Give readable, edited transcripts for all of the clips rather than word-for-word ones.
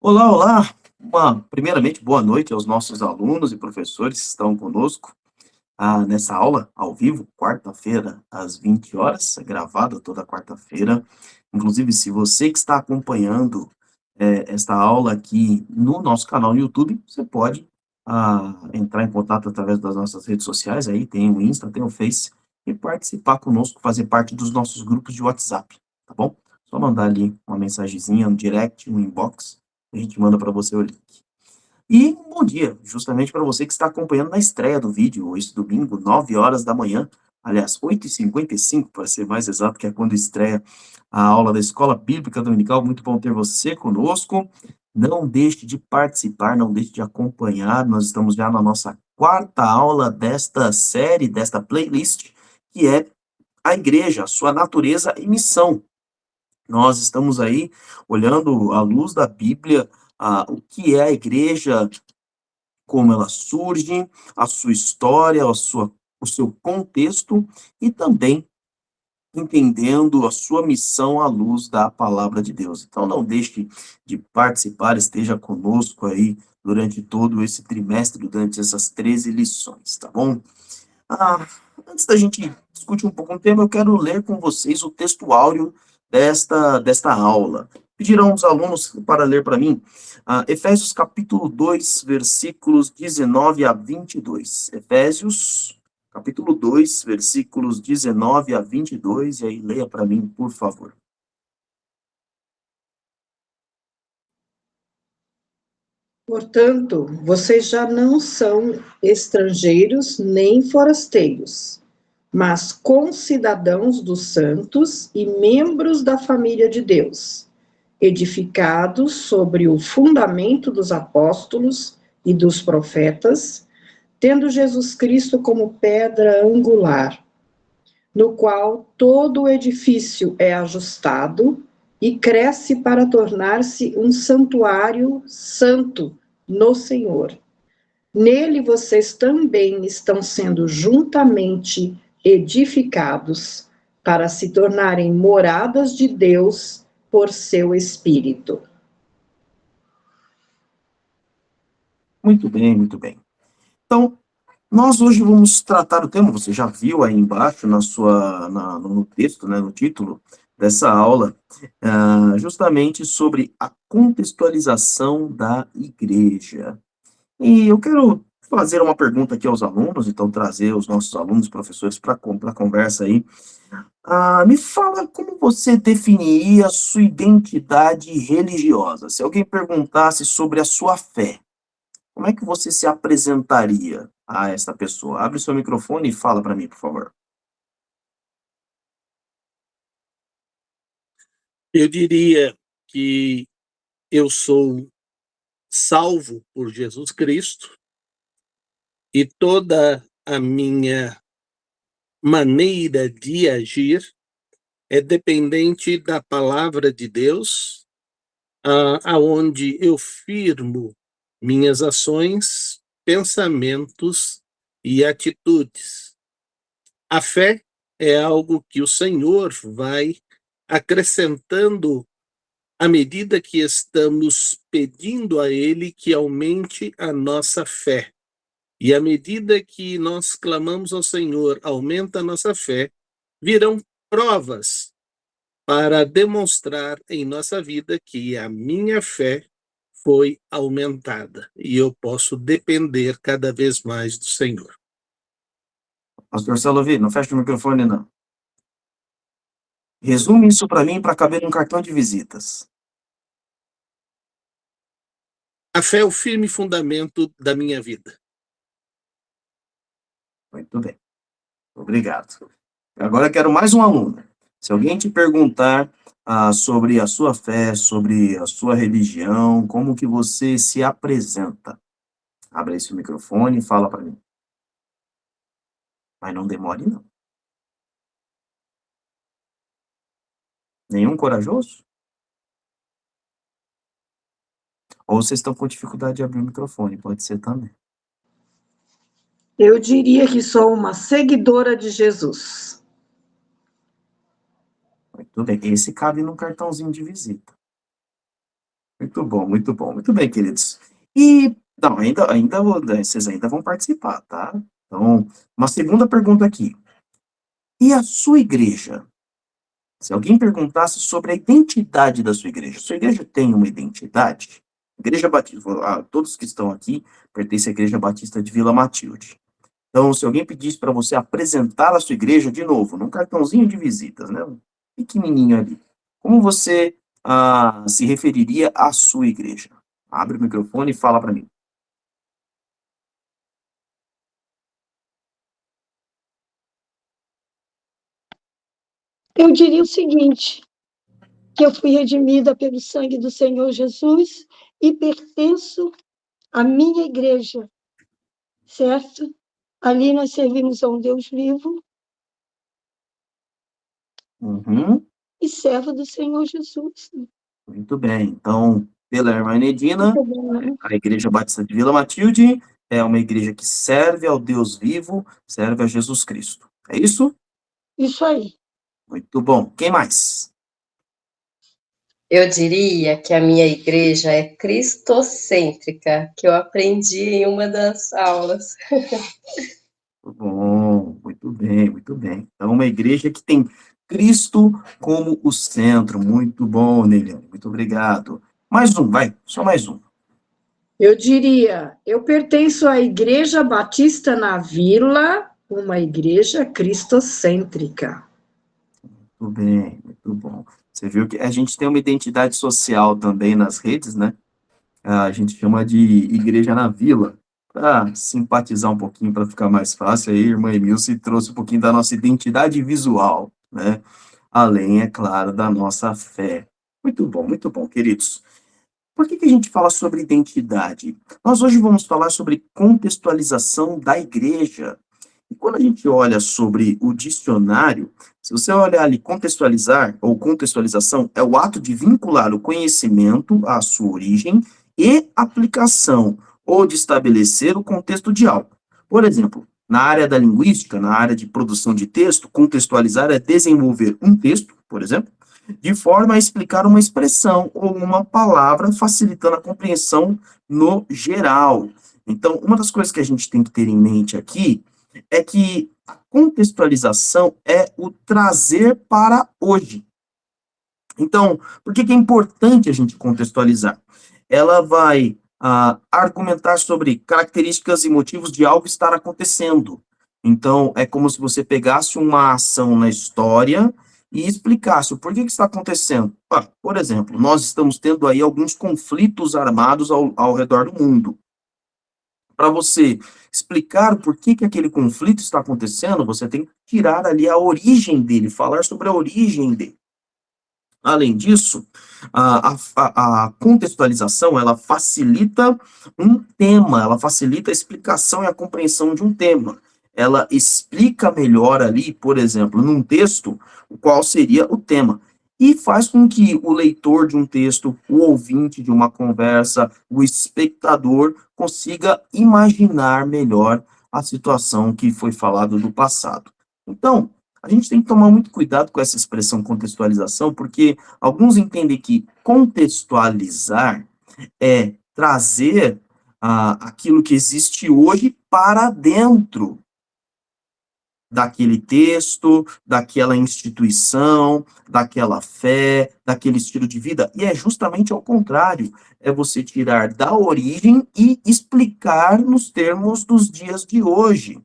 Olá, olá! Primeiramente, boa noite aos nossos alunos e professores que estão conosco nessa aula ao vivo, quarta-feira, às 20 horas, é gravada toda quarta-feira. Inclusive, se você que está acompanhando esta aula aqui no nosso canal no YouTube, você pode entrar em contato através das nossas redes sociais, aí tem o Insta, tem o Face, e participar conosco, fazer parte dos nossos grupos de WhatsApp, tá bom? Só mandar ali uma mensagenzinha no direct, no inbox, a gente manda para você o link. E um bom dia, justamente para você que está acompanhando na estreia do vídeo, esse domingo, 9 horas da manhã, aliás, 8h55, para ser mais exato, que é quando estreia a aula da Escola Bíblica Dominical. Muito bom ter você conosco. Não deixe de participar, não deixe de acompanhar. Nós estamos já na nossa quarta aula desta série, desta playlist, que é a igreja, sua natureza e missão. Nós estamos aí olhando à luz da Bíblia, o que é a igreja, como ela surge, a sua história, o seu contexto e também entendendo a sua missão à luz da palavra de Deus. Então não deixe de participar, esteja conosco aí durante todo esse trimestre, durante essas 13 lições, tá bom? Ah, Antes da gente discutir um pouco o tema, eu quero ler com vocês o texto áureo desta aula. Pedirão os alunos para ler para mim Efésios capítulo 2, versículos 19 a 22. Efésios capítulo 2, versículos 19 a 22, e aí leia para mim, por favor. Portanto, vocês já não são estrangeiros nem forasteiros, mas concidadãos dos santos e membros da família de Deus, edificados sobre o fundamento dos apóstolos e dos profetas, tendo Jesus Cristo como pedra angular, no qual todo o edifício é ajustado e cresce para tornar-se um santuário santo no Senhor. Nele vocês também estão sendo juntamente edificados para se tornarem moradas de Deus por seu Espírito. Muito bem, muito bem. Então, nós hoje vamos tratar o tema, você já viu aí embaixo no texto, né, no título dessa aula, justamente sobre a contextualização da igreja. E eu quero fazer uma pergunta aqui aos alunos, então trazer os nossos alunos, professores, para a conversa aí. Me fala como você definiria a sua identidade religiosa? Se alguém perguntasse sobre a sua fé, como é que você se apresentaria a essa pessoa? Abre seu microfone e fala para mim, por favor. Eu diria que eu sou salvo por Jesus Cristo e toda a minha maneira de agir é dependente da palavra de Deus, aonde eu firmo minhas ações, pensamentos e atitudes. A fé é algo que o Senhor vai acrescentando à medida que estamos pedindo a Ele que aumente a nossa fé. E à medida que nós clamamos ao Senhor, aumenta a nossa fé, virão provas para demonstrar em nossa vida que a minha fé foi aumentada e eu posso depender cada vez mais do Senhor. Pastor Celovi, não fecha o microfone, não. Resume isso para mim para caber um cartão de visitas. A fé é o firme fundamento da minha vida. Muito bem. Obrigado. Agora eu quero mais um aluno. Se alguém te perguntar sobre a sua fé, sobre a sua religião, como que você se apresenta? Abre aí seu microfone e fala para mim. Mas não demore, não. Nenhum corajoso? Ou vocês estão com dificuldade de abrir o microfone, pode ser também. Eu diria que sou uma seguidora de Jesus. Muito bem. Esse cabe num cartãozinho de visita. Muito bom, muito bom. Muito bem, queridos. E, não, vocês ainda vão participar, tá? Então, uma segunda pergunta aqui. E a sua igreja? Se alguém perguntasse sobre a identidade da sua igreja tem uma identidade? Igreja Batista, todos que estão aqui pertencem à Igreja Batista de Vila Matilde. Então, se alguém pedisse para você apresentar a sua igreja de novo, num cartãozinho de visitas, né? Um pequenininho ali. Como você se referiria à sua igreja? Abre o microfone e fala para mim. Eu diria o seguinte, que eu fui redimida pelo sangue do Senhor Jesus e pertenço à minha igreja, certo? Ali nós servimos a um Deus vivo Uhum, e servo do Senhor Jesus. muito bem. Então, pela irmã Enedina, Muito bom, né? a Igreja Batista de Vila Matilde é uma igreja que serve ao Deus vivo, serve a Jesus Cristo. É isso? Isso aí. Muito bom. Quem mais? Eu diria que a minha igreja é cristocêntrica, que eu aprendi em uma das aulas. Muito bom, muito bem, muito bem. Então, uma igreja que tem Cristo como o centro. Muito bom, Neliane. Muito obrigado. Mais um, vai, só mais um. Eu diria, eu pertenço à Igreja Batista na Vila, uma igreja cristocêntrica. Muito bem, muito bom. Você viu que a gente tem uma identidade social também nas redes, né? A gente chama de Igreja na Vila, para simpatizar um pouquinho, para ficar mais fácil. Aí, a irmã Emilce trouxe um pouquinho da nossa identidade visual, né? Além, é claro, da nossa fé. Muito bom, queridos. Por que a gente fala sobre identidade? Nós hoje vamos falar sobre contextualização da igreja. E quando a gente olha sobre o dicionário, se você olhar ali contextualizar ou contextualização, é o ato de vincular o conhecimento à sua origem e aplicação, ou de estabelecer o contexto de algo. Por exemplo, na área da linguística, na área de produção de texto, contextualizar é desenvolver um texto, por exemplo, de forma a explicar uma expressão ou uma palavra, facilitando a compreensão no geral. Então, uma das coisas que a gente tem que ter em mente aqui é que a contextualização é o trazer para hoje. Então, por que é importante a gente contextualizar? Ela vai argumentar sobre características e motivos de algo estar acontecendo. Então, é como se você pegasse uma ação na história e explicasse o porquê que está acontecendo. Por exemplo, nós estamos tendo aí alguns conflitos armados ao redor do mundo. Para você explicar o porquê que aquele conflito está acontecendo, você tem que tirar ali a origem dele, falar sobre a origem dele. Além disso, a contextualização, ela facilita um tema, ela facilita a explicação e a compreensão de um tema. Ela explica melhor ali, por exemplo, num texto, qual seria o tema. E faz com que o leitor de um texto, o ouvinte de uma conversa, o espectador, consiga imaginar melhor a situação que foi falada do passado. Então, a gente tem que tomar muito cuidado com essa expressão contextualização, porque alguns entendem que contextualizar é trazer aquilo que existe hoje para dentro daquele texto, daquela instituição, daquela fé, daquele estilo de vida, e é justamente ao contrário, é você tirar da origem e explicar nos termos dos dias de hoje.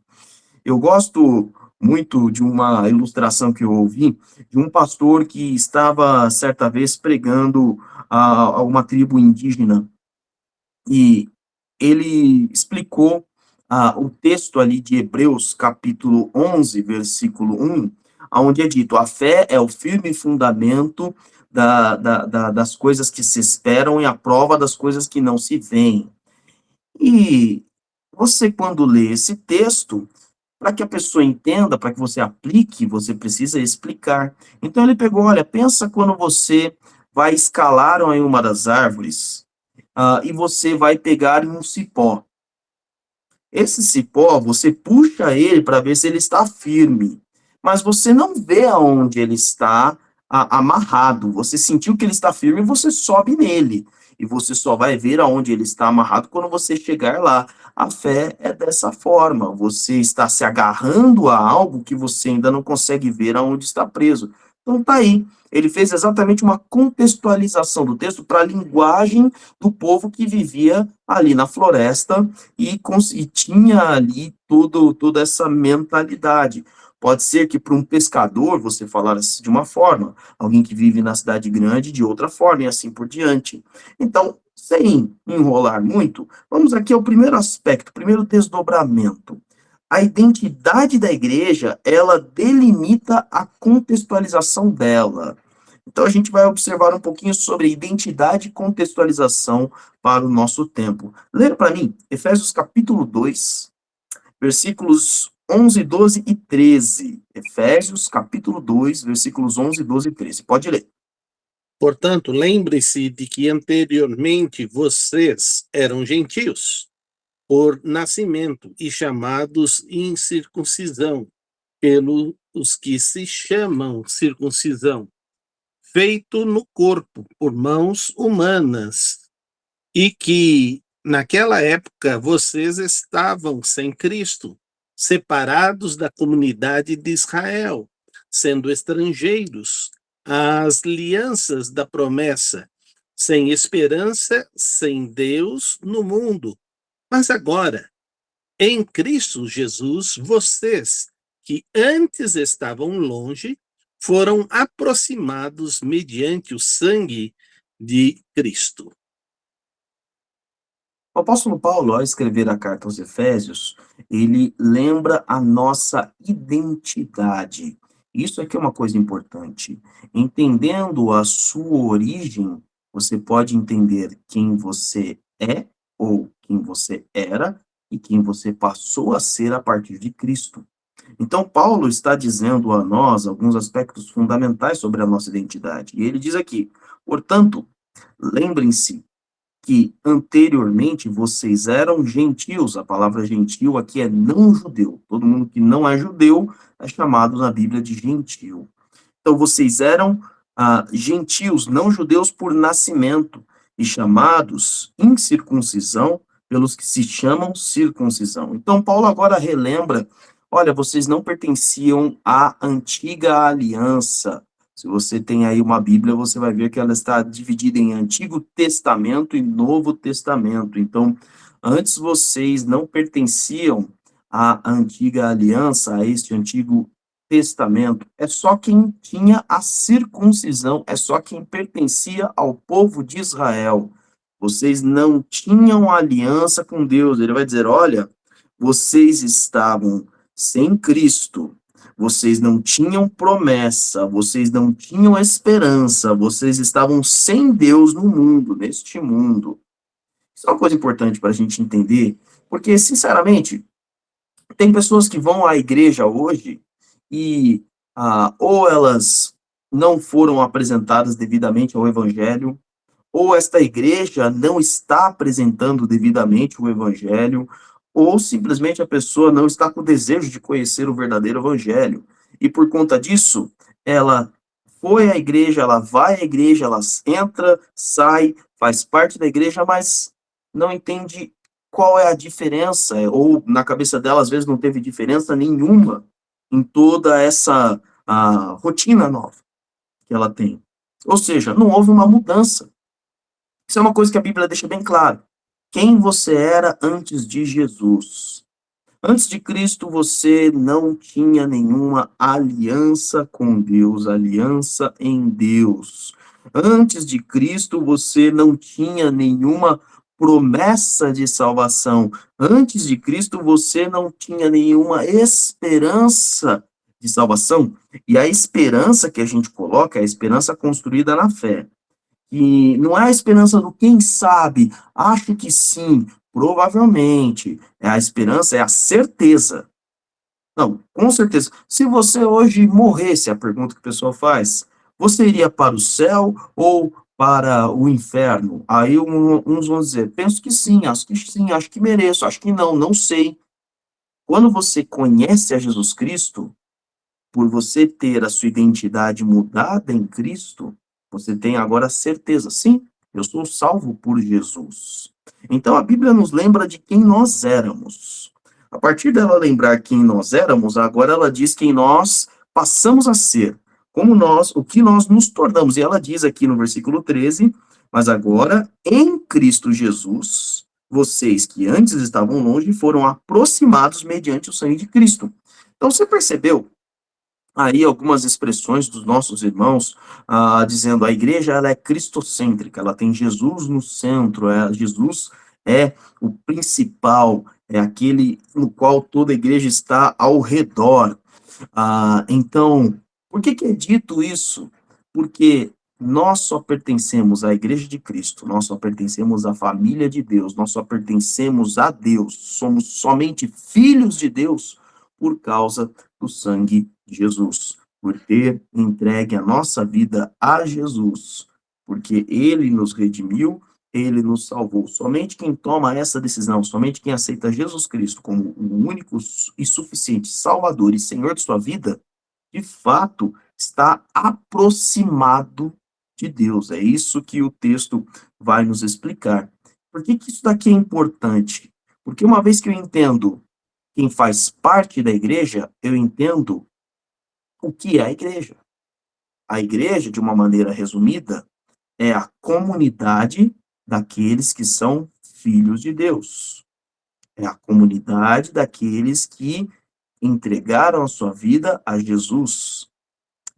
Eu gosto muito de uma ilustração que eu ouvi de um pastor que estava, certa vez, pregando a uma tribo indígena, e ele explicou o texto ali de Hebreus, capítulo 11, versículo 1, onde é dito, a fé é o firme fundamento das coisas que se esperam e a prova das coisas que não se veem. E você, quando lê esse texto, para que a pessoa entenda, para que você aplique, você precisa explicar. Então ele pegou, olha, pensa quando você vai escalar em uma das árvores, e você vai pegar um cipó. Esse cipó, você puxa ele para ver se ele está firme, mas você não vê aonde ele está amarrado. Você sentiu que ele está firme, você sobe nele. E você só vai ver aonde ele está amarrado quando você chegar lá. A fé é dessa forma. Você está se agarrando a algo que você ainda não consegue ver aonde está preso. Então tá aí. Ele fez exatamente uma contextualização do texto para a linguagem do povo que vivia ali na floresta e tinha ali toda essa mentalidade. Pode ser que para um pescador você falar de uma forma, alguém que vive na cidade grande de outra forma, e assim por diante. Então, sem enrolar muito, vamos aqui ao primeiro aspecto, primeiro desdobramento. A identidade da igreja, ela delimita a contextualização dela. Então, a gente vai observar um pouquinho sobre identidade e contextualização para o nosso tempo. Leia para mim, Efésios capítulo 2, versículos 11, 12 e 13. Efésios, capítulo 2, versículos 11, 12 e 13. Pode ler. Portanto, lembre-se de que anteriormente vocês eram gentios, por nascimento e chamados incircuncisão, pelos que se chamam circuncisão, feito no corpo por mãos humanas, e que, naquela época, vocês estavam sem Cristo, separados da comunidade de Israel, sendo estrangeiros às alianças da promessa, sem esperança, sem Deus no mundo. Mas agora, em Cristo Jesus, vocês que antes estavam longe, foram aproximados mediante o sangue de Cristo. O apóstolo Paulo, ao escrever a carta aos Efésios, ele lembra a nossa identidade. Isso aqui é uma coisa importante. Entendendo a sua origem, você pode entender quem você é ou quem você era e quem você passou a ser a partir de Cristo. Então, Paulo está dizendo a nós alguns aspectos fundamentais sobre a nossa identidade. E ele diz aqui, portanto, lembrem-se que anteriormente vocês eram gentios, a palavra gentil aqui é não judeu, todo mundo que não é judeu é chamado na Bíblia de gentil. Então vocês eram gentios, não judeus por nascimento, e chamados incircuncisão pelos que se chamam circuncisão. Então Paulo agora relembra, olha, vocês não pertenciam à antiga aliança. Se você tem aí uma Bíblia, você vai ver que ela está dividida em Antigo Testamento e Novo Testamento. Então, antes vocês não pertenciam à antiga aliança, a este Antigo Testamento. É só quem tinha a circuncisão, é só quem pertencia ao povo de Israel. Vocês não tinham aliança com Deus. Ele vai dizer, olha, vocês estavam sem Cristo. Vocês não tinham promessa, vocês não tinham esperança, vocês estavam sem Deus no mundo, neste mundo. Isso é uma coisa importante para a gente entender, porque, sinceramente, tem pessoas que vão à igreja hoje e ou elas não foram apresentadas devidamente ao evangelho, ou esta igreja não está apresentando devidamente o evangelho, ou simplesmente a pessoa não está com o desejo de conhecer o verdadeiro evangelho. E por conta disso, ela foi à igreja, ela vai à igreja, ela entra, sai, faz parte da igreja, mas não entende qual é a diferença, ou na cabeça dela, às vezes, não teve diferença nenhuma em toda essa rotina nova que ela tem. Ou seja, não houve uma mudança. Isso é uma coisa que a Bíblia deixa bem claro. Quem você era antes de Jesus. Antes de Cristo, você não tinha nenhuma aliança com Deus, aliança em Deus. Antes de Cristo, você não tinha nenhuma promessa de salvação. Antes de Cristo, você não tinha nenhuma esperança de salvação. E a esperança que a gente coloca é a esperança construída na fé. E não é a esperança do quem sabe, acho que sim, provavelmente. A esperança é a certeza. Não, com certeza. Se você hoje morresse, a pergunta que o pessoal faz, você iria para o céu ou para o inferno? Aí uns vão dizer, penso que sim, acho que mereço, acho que não, não sei. Quando você conhece a Jesus Cristo, por você ter a sua identidade mudada em Cristo, você tem agora certeza, sim, eu sou salvo por Jesus. Então a Bíblia nos lembra de quem nós éramos. A partir dela lembrar quem nós éramos, agora ela diz quem nós passamos a ser, como nós, o que nós nos tornamos. E ela diz aqui no versículo 13, mas agora em Cristo Jesus, vocês que antes estavam longe foram aproximados mediante o sangue de Cristo. Então você percebeu aí algumas expressões dos nossos irmãos, dizendo a igreja ela é cristocêntrica, ela tem Jesus no centro, Jesus é o principal, é aquele no qual toda a igreja está ao redor. Então, por que é dito isso? Porque nós só pertencemos à igreja de Cristo, nós só pertencemos à família de Deus, nós só pertencemos a Deus, somos somente filhos de Deus por causa do sangue de Jesus, por ter entregue a nossa vida a Jesus, porque ele nos redimiu, ele nos salvou. Somente quem toma essa decisão, somente quem aceita Jesus Cristo como o único e suficiente Salvador e Senhor de sua vida, de fato, está aproximado de Deus. É isso que o texto vai nos explicar. Por que isso daqui é importante? Porque uma vez que eu entendo quem faz parte da igreja, eu entendo o que é a igreja. A igreja, de uma maneira resumida, é a comunidade daqueles que são filhos de Deus. É a comunidade daqueles que entregaram a sua vida a Jesus.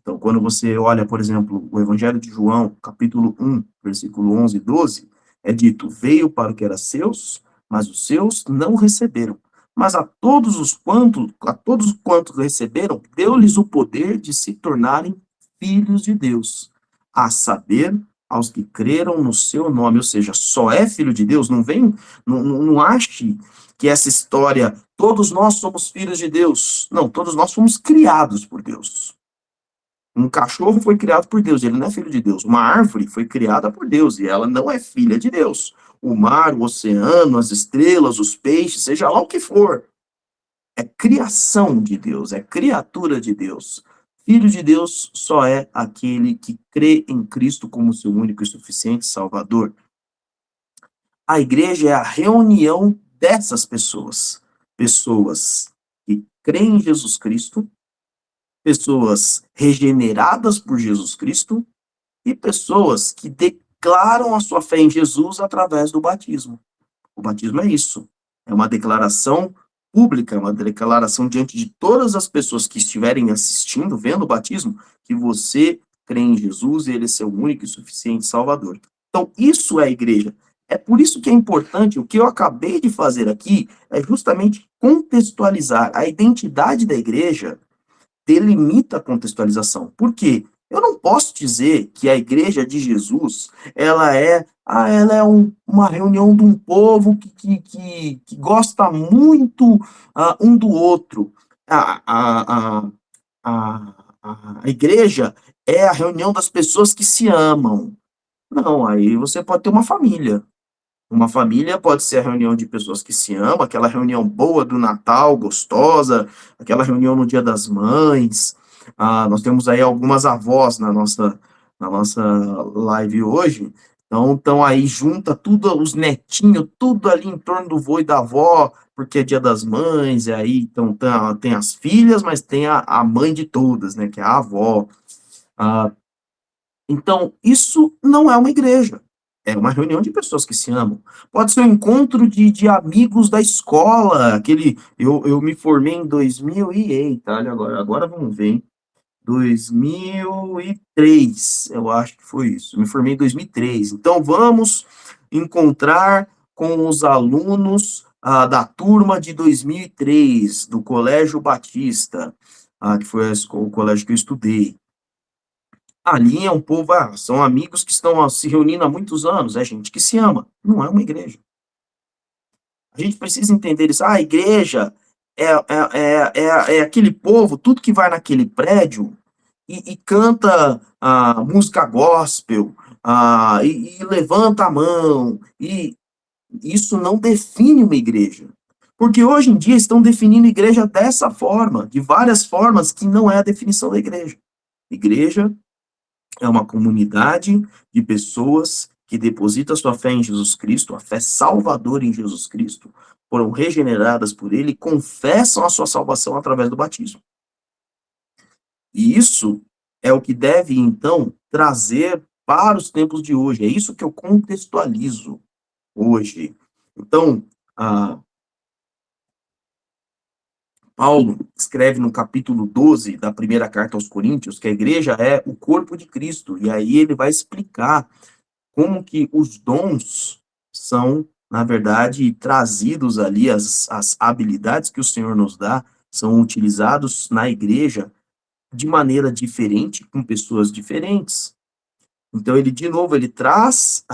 Então, quando você olha, por exemplo, o Evangelho de João, capítulo 1, versículo 11 e 12, é dito, veio para o que era seus, mas os seus não receberam. Mas a todos quantos receberam, deu-lhes o poder de se tornarem filhos de Deus, a saber, aos que creram no seu nome, ou seja, só é filho de Deus, não ache que essa história, todos nós somos filhos de Deus. Não, todos nós fomos criados por Deus. Um cachorro foi criado por Deus, ele não é filho de Deus. Uma árvore foi criada por Deus, e ela não é filha de Deus. O mar, o oceano, as estrelas, os peixes, seja lá o que for, é criação de Deus, é criatura de Deus. Filho de Deus só é aquele que crê em Cristo como seu único e suficiente Salvador. A igreja é a reunião dessas pessoas. Pessoas que creem em Jesus Cristo, pessoas regeneradas por Jesus Cristo e pessoas que declaram a sua fé em Jesus através do batismo. O batismo é isso. É uma declaração pública, uma declaração diante de todas as pessoas que estiverem assistindo, vendo o batismo, que você crê em Jesus e ele é seu único e suficiente Salvador. Então, isso é a igreja. É por isso que é importante, o que eu acabei de fazer aqui, é justamente contextualizar. A identidade da igreja delimita a contextualização. Por quê? Eu não posso dizer que a igreja de Jesus, ela é uma reunião de um povo que gosta muito um do outro. A igreja é a reunião das pessoas que se amam. Não, aí você pode ter uma família. Uma família pode ser a reunião de pessoas que se amam, aquela reunião boa do Natal, gostosa, aquela reunião no Dia das Mães. Nós temos aí algumas avós na nossa live hoje. Então aí junta tudo, os netinhos, tudo ali em torno do vô e da avó, porque é Dia das Mães, e aí então tem as filhas, mas tem a mãe de todas, né, que é a avó. Então, isso não é uma igreja. É uma reunião de pessoas que se amam. Pode ser um encontro de amigos da escola. Eu me formei em 2000 e... Eita, olha agora vamos ver, hein? 2003, eu acho que foi isso. Eu me formei em 2003. Então, vamos encontrar com os alunos da turma de 2003, do Colégio Batista, que foi o colégio que eu estudei. Ali é um povo, são amigos que estão se reunindo há muitos anos, é gente que se ama, não é uma igreja. A gente precisa entender isso. A igreja é aquele povo, tudo que vai naquele prédio e canta música gospel, e levanta a mão, e isso não define uma igreja. Porque hoje em dia estão definindo igreja dessa forma, de várias formas que não é a definição da igreja. Igreja é uma comunidade de pessoas que depositam sua fé em Jesus Cristo, a fé salvadora em Jesus Cristo, foram regeneradas por ele e confessam a sua salvação através do batismo. E isso é o que deve, então, trazer para os tempos de hoje. É isso que eu contextualizo hoje. Então, Paulo escreve no capítulo 12 da primeira carta aos Coríntios que a igreja é o corpo de Cristo, e aí ele vai explicar como que os dons são, na verdade, trazidos ali, as habilidades que o Senhor nos dá, são utilizados na igreja de maneira diferente, com pessoas diferentes. Então, ele, de novo, ele traz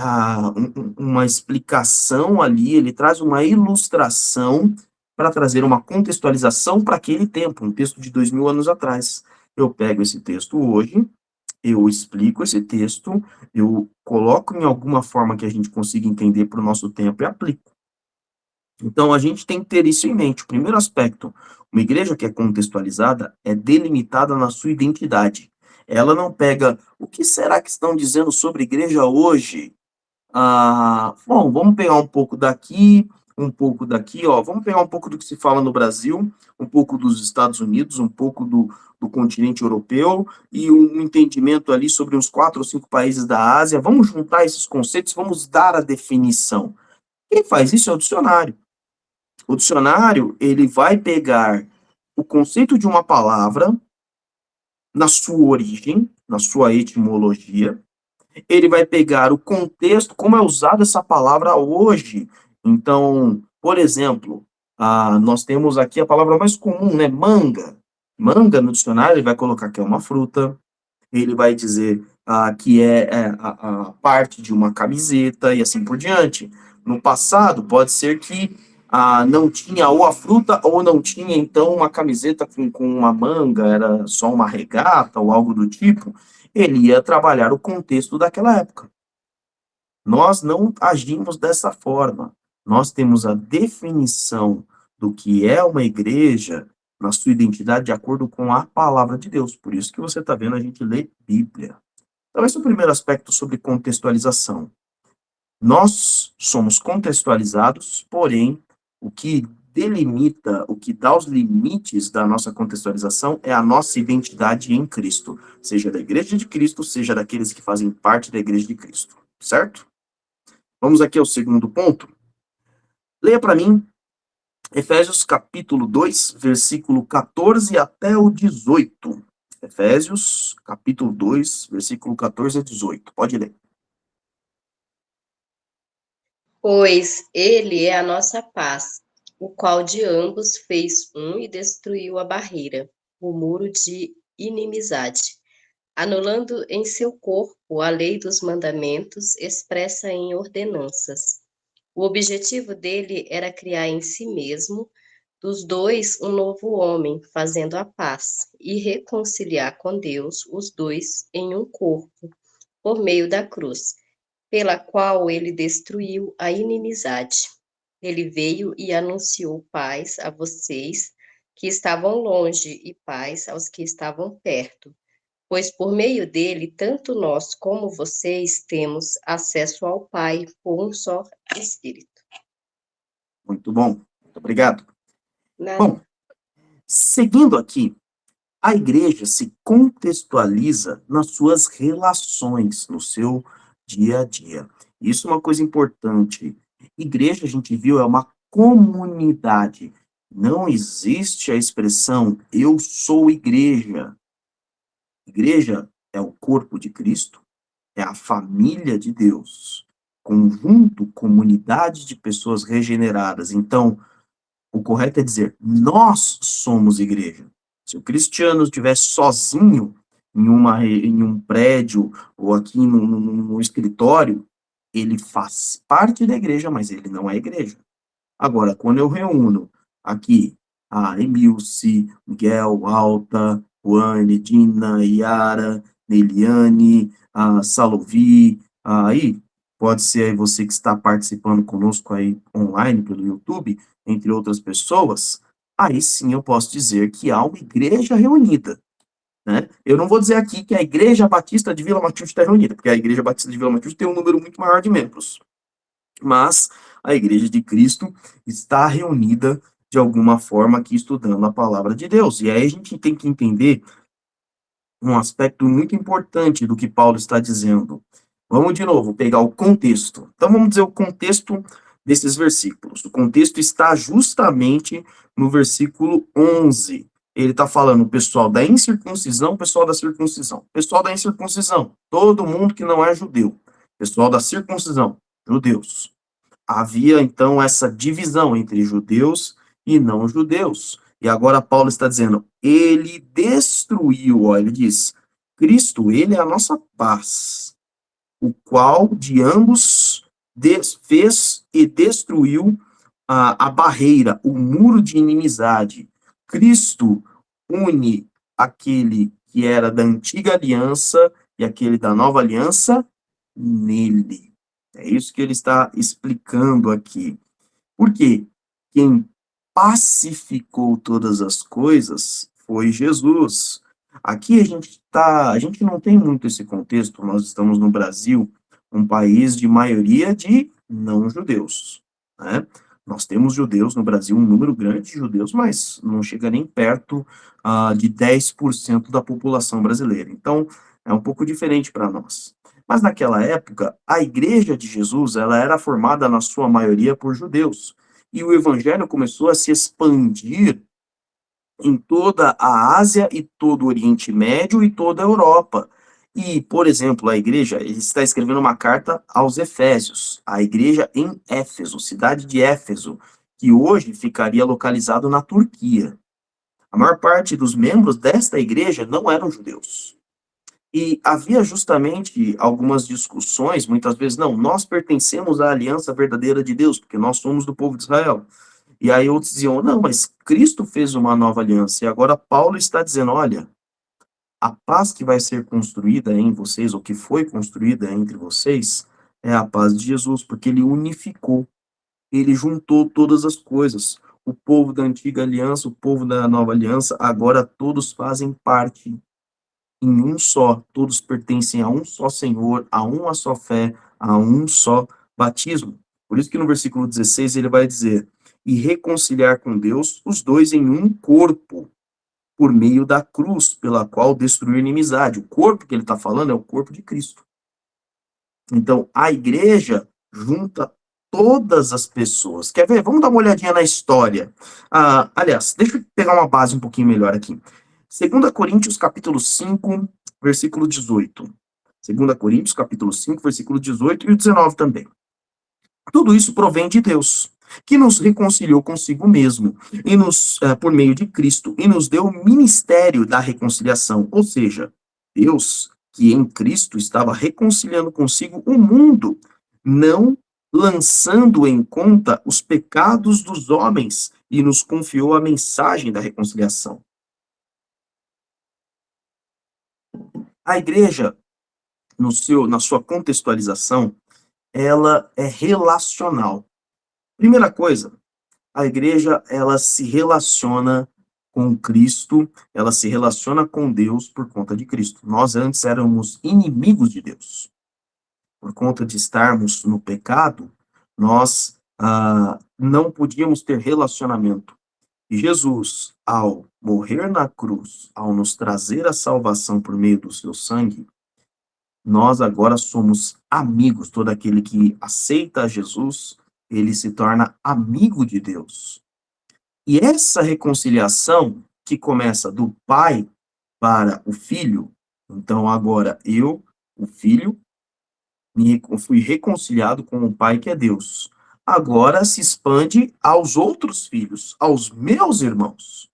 uma explicação ali, ele traz uma ilustração para trazer uma contextualização para aquele tempo, um texto de 2000 anos atrás. Eu pego esse texto hoje, eu explico esse texto, eu coloco em alguma forma que a gente consiga entender para o nosso tempo e aplico. Então, a gente tem que ter isso em mente. O primeiro aspecto, uma igreja que é contextualizada é delimitada na sua identidade. Ela não pega, o que será que estão dizendo sobre igreja hoje? Bom, vamos pegar um pouco daqui, ó. Vamos pegar um pouco do que se fala no Brasil, um pouco dos Estados Unidos, um pouco do continente europeu e um entendimento ali sobre uns 4 ou 5 países da Ásia. Vamos juntar esses conceitos, vamos dar a definição. Quem faz isso é o dicionário. O dicionário, ele vai pegar o conceito de uma palavra na sua origem, na sua etimologia, ele vai pegar o contexto, como é usada essa palavra hoje. Então, por exemplo, nós temos aqui a palavra mais comum, né, manga. Manga, no dicionário, ele vai colocar que é uma fruta, ele vai dizer que é a parte de uma camiseta e assim por diante. No passado, pode ser que não tinha ou a fruta ou não tinha, então, uma camiseta com uma manga, era só uma regata ou algo do tipo. Ele ia trabalhar o contexto daquela época. Nós não agimos dessa forma. Nós temos a definição do que é uma igreja na sua identidade de acordo com a palavra de Deus. Por isso que você está vendo a gente ler Bíblia. Então, esse é o primeiro aspecto sobre contextualização. Nós somos contextualizados, porém, o que delimita, o que dá os limites da nossa contextualização é a nossa identidade em Cristo, seja da igreja de Cristo, seja daqueles que fazem parte da igreja de Cristo, certo? Vamos aqui ao segundo ponto. Leia para mim Efésios capítulo 2, versículo 14 até o 18. Efésios capítulo 2, versículo 14 a 18. Pode ler. Pois ele é a nossa paz, o qual de ambos fez um e destruiu a barreira, o muro de inimizade, anulando em seu corpo a lei dos mandamentos expressa em ordenanças. O objetivo dele era criar em si mesmo, dos dois, um novo homem, fazendo a paz, e reconciliar com Deus os dois em um corpo, por meio da cruz, pela qual ele destruiu a inimizade. Ele veio e anunciou paz a vocês que estavam longe e paz aos que estavam perto, pois por meio dele, tanto nós como vocês temos acesso ao Pai por um só Espírito. Muito bom, muito obrigado. Nada. Bom, seguindo aqui, a igreja se contextualiza nas suas relações, no seu dia a dia. Isso é uma coisa importante. Igreja, a gente viu, é uma comunidade. Não existe a expressão eu sou igreja. Igreja é o corpo de Cristo, é a família de Deus, conjunto, comunidade de pessoas regeneradas. Então, o correto é dizer, nós somos igreja. Se o cristiano estivesse sozinho em um prédio ou aqui no escritório, ele faz parte da igreja, mas ele não é igreja. Agora, quando eu reúno aqui a Emilce, Miguel, Alta, Juane, Dina, Yara, Neiliane, a Salovi, aí pode ser aí você que está participando conosco aí online pelo YouTube, entre outras pessoas, aí sim eu posso dizer que há uma igreja reunida, né? Eu não vou dizer aqui que a Igreja Batista de Vila Matilde está reunida, porque a Igreja Batista de Vila Matilde tem um número muito maior de membros, mas a Igreja de Cristo está reunida de alguma forma aqui estudando a palavra de Deus. E aí a gente tem que entender um aspecto muito importante do que Paulo está dizendo. Vamos de novo pegar o contexto. Então vamos dizer o contexto desses versículos. O contexto está justamente no versículo 11. Ele está falando o pessoal da incircuncisão, o pessoal da circuncisão. O pessoal da incircuncisão, todo mundo que não é judeu. O pessoal da circuncisão, judeus. Havia então essa divisão entre judeus e não judeus. E agora Paulo está dizendo, ele destruiu, ó, ele diz, Cristo, ele é a nossa paz, o qual de ambos fez e destruiu a barreira, o muro de inimizade. Cristo une aquele que era da antiga aliança e aquele da nova aliança nele. É isso que ele está explicando aqui. Por quê? Quem pacificou todas as coisas foi Jesus. Aqui a gente não tem muito esse contexto, nós estamos no Brasil, um país de maioria de não-judeus, né? Nós temos judeus no Brasil, um número grande de judeus, mas não chega nem perto de 10% da população brasileira. Então, é um pouco diferente para nós. Mas naquela época, a igreja de Jesus, ela era formada na sua maioria por judeus. E o evangelho começou a se expandir em toda a Ásia e todo o Oriente Médio e toda a Europa. E, por exemplo, a igreja, ele está escrevendo uma carta aos Efésios, a igreja em Éfeso, cidade de Éfeso, que hoje ficaria localizado na Turquia. A maior parte dos membros desta igreja não eram judeus. E havia justamente algumas discussões, muitas vezes, não, nós pertencemos à aliança verdadeira de Deus, porque nós somos do povo de Israel. E aí outros diziam, não, mas Cristo fez uma nova aliança, e agora Paulo está dizendo, olha, a paz que vai ser construída em vocês, ou que foi construída entre vocês, é a paz de Jesus, porque ele unificou, ele juntou todas as coisas. O povo da antiga aliança, o povo da nova aliança, agora todos fazem parte em um só, todos pertencem a um só Senhor, a uma só fé, a um só batismo. Por isso que no versículo 16 ele vai dizer, e reconciliar com Deus os dois em um corpo, por meio da cruz, pela qual destruir inimizade. O corpo que ele está falando é o corpo de Cristo. Então, a igreja junta todas as pessoas. Quer ver? Vamos dar uma olhadinha na história. Aliás, deixa eu pegar uma base um pouquinho melhor aqui. 2 Coríntios, capítulo 5, versículo 18. 2 Coríntios, capítulo 5, versículo 18 e 19 também. Tudo isso provém de Deus, que nos reconciliou consigo mesmo, e por meio de Cristo, e nos deu o ministério da reconciliação. Ou seja, Deus, que em Cristo estava reconciliando consigo o mundo, não lançando em conta os pecados dos homens, e nos confiou a mensagem da reconciliação. A igreja, na sua contextualização, ela é relacional. Primeira coisa, a igreja, ela se relaciona com Cristo, ela se relaciona com Deus por conta de Cristo. Nós antes éramos inimigos de Deus. Por conta de estarmos no pecado, nós não podíamos ter relacionamento. E Jesus, ao morrer na cruz, ao nos trazer a salvação por meio do seu sangue, nós agora somos amigos. Todo aquele que aceita Jesus, ele se torna amigo de Deus. E essa reconciliação, que começa do pai para o filho, então agora eu, o filho, fui reconciliado com o pai que é Deus. Agora se expande aos outros filhos, aos meus irmãos.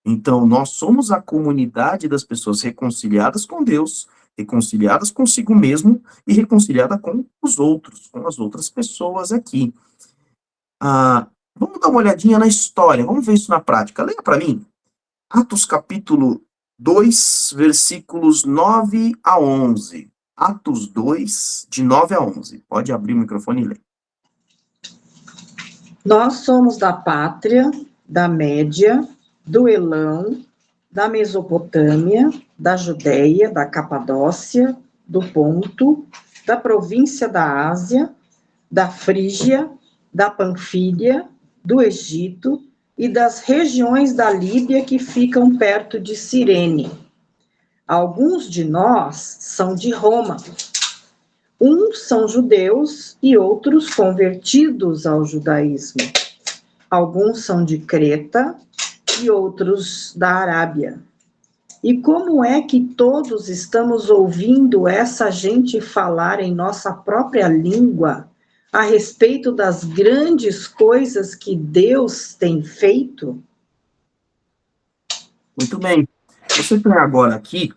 Então, nós somos a comunidade das pessoas reconciliadas com Deus, reconciliadas consigo mesmo e reconciliada com os outros, com as outras pessoas aqui. Vamos dar uma olhadinha na história, vamos ver isso na prática. Leia para mim, Atos capítulo 2, versículos 9 a 11. Atos 2, de 9 a 11. Pode abrir o microfone e ler. Nós somos da Pátria, da Média, do Elão, da Mesopotâmia, da Judéia, da Capadócia, do Ponto, da província da Ásia, da Frígia, da Panfília, do Egito e das regiões da Líbia que ficam perto de Cirene. Alguns de nós são de Roma. Uns são judeus e outros convertidos ao judaísmo. Alguns são de Creta e outros da Arábia. E como é que todos estamos ouvindo essa gente falar em nossa própria língua a respeito das grandes coisas que Deus tem feito? Muito bem. Você tem agora aqui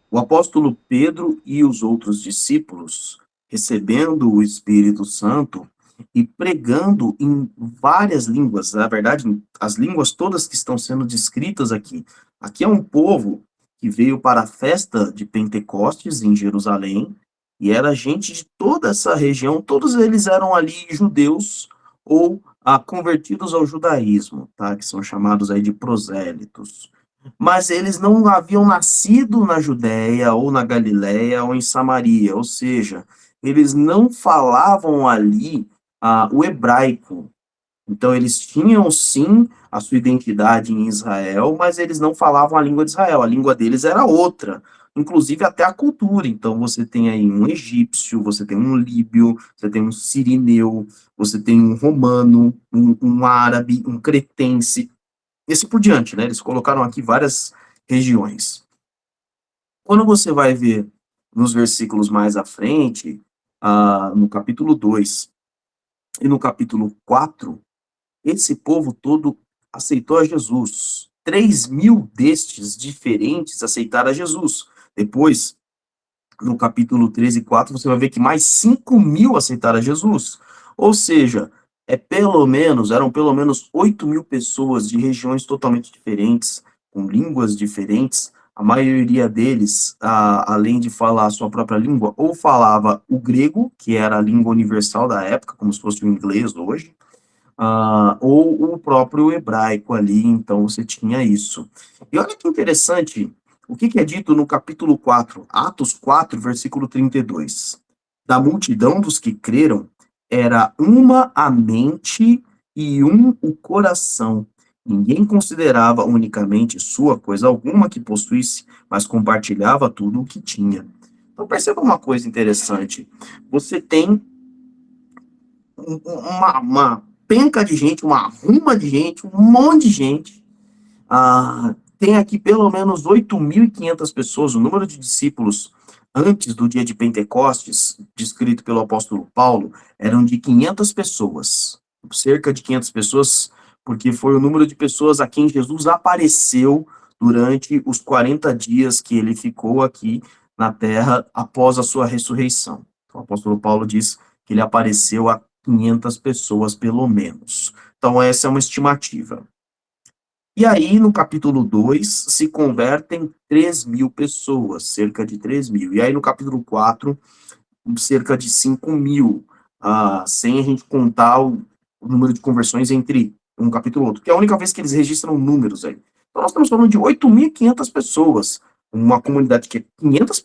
o apóstolo Pedro e os outros discípulos recebendo o Espírito Santo e pregando em várias línguas. Na verdade, as línguas todas que estão sendo descritas aqui. Aqui é um povo que veio para a festa de Pentecostes em Jerusalém, e era gente de toda essa região, todos eles eram ali judeus ou convertidos ao judaísmo, tá? Que são chamados aí de prosélitos. Mas eles não haviam nascido na Judéia, ou na Galiléia, ou em Samaria, ou seja, eles não falavam ali o hebraico. Então, eles tinham, sim, a sua identidade em Israel, mas eles não falavam a língua de Israel, a língua deles era outra, inclusive até a cultura. Então, você tem aí um egípcio, você tem um líbio, você tem um sirineu, você tem um romano, um árabe, um cretense, e assim por diante, né? Eles colocaram aqui várias regiões. Quando você vai ver nos versículos mais à frente, no capítulo 2 e no capítulo 4, esse povo todo aceitou a Jesus. 3.000 destes diferentes aceitaram a Jesus. Depois, no capítulo 13 e 4, você vai ver que mais 5.000 aceitaram a Jesus. Ou seja, eram pelo menos 8.000 pessoas de regiões totalmente diferentes, com línguas diferentes. A maioria deles, além de falar a sua própria língua, ou falava o grego, que era a língua universal da época, como se fosse o inglês hoje, ou o próprio hebraico ali, então você tinha isso. E olha que interessante, o que é dito no capítulo 4, Atos 4, versículo 32. Da multidão dos que creram, era uma a mente e um o coração. Ninguém considerava unicamente sua coisa alguma que possuísse, mas compartilhava tudo o que tinha. Então perceba uma coisa interessante. Você tem uma penca de gente, uma ruma de gente, um monte de gente. Tem aqui pelo menos 8.500 pessoas, o número de discípulos antes do dia de Pentecostes, descrito pelo apóstolo Paulo, eram de 500 pessoas, cerca de 500 pessoas, porque foi o número de pessoas a quem Jesus apareceu durante os 40 dias que ele ficou aqui na terra após a sua ressurreição. O apóstolo Paulo diz que ele apareceu a 500 pessoas, pelo menos. Então, essa é uma estimativa. E aí, no capítulo 2, se convertem 3.000 pessoas, cerca de 3.000. E aí, no capítulo 4, cerca de 5.000, sem a gente contar o número de conversões entre um capítulo e outro, que é a única vez que eles registram números aí. Então, nós estamos falando de 8.500 pessoas, uma comunidade que é 500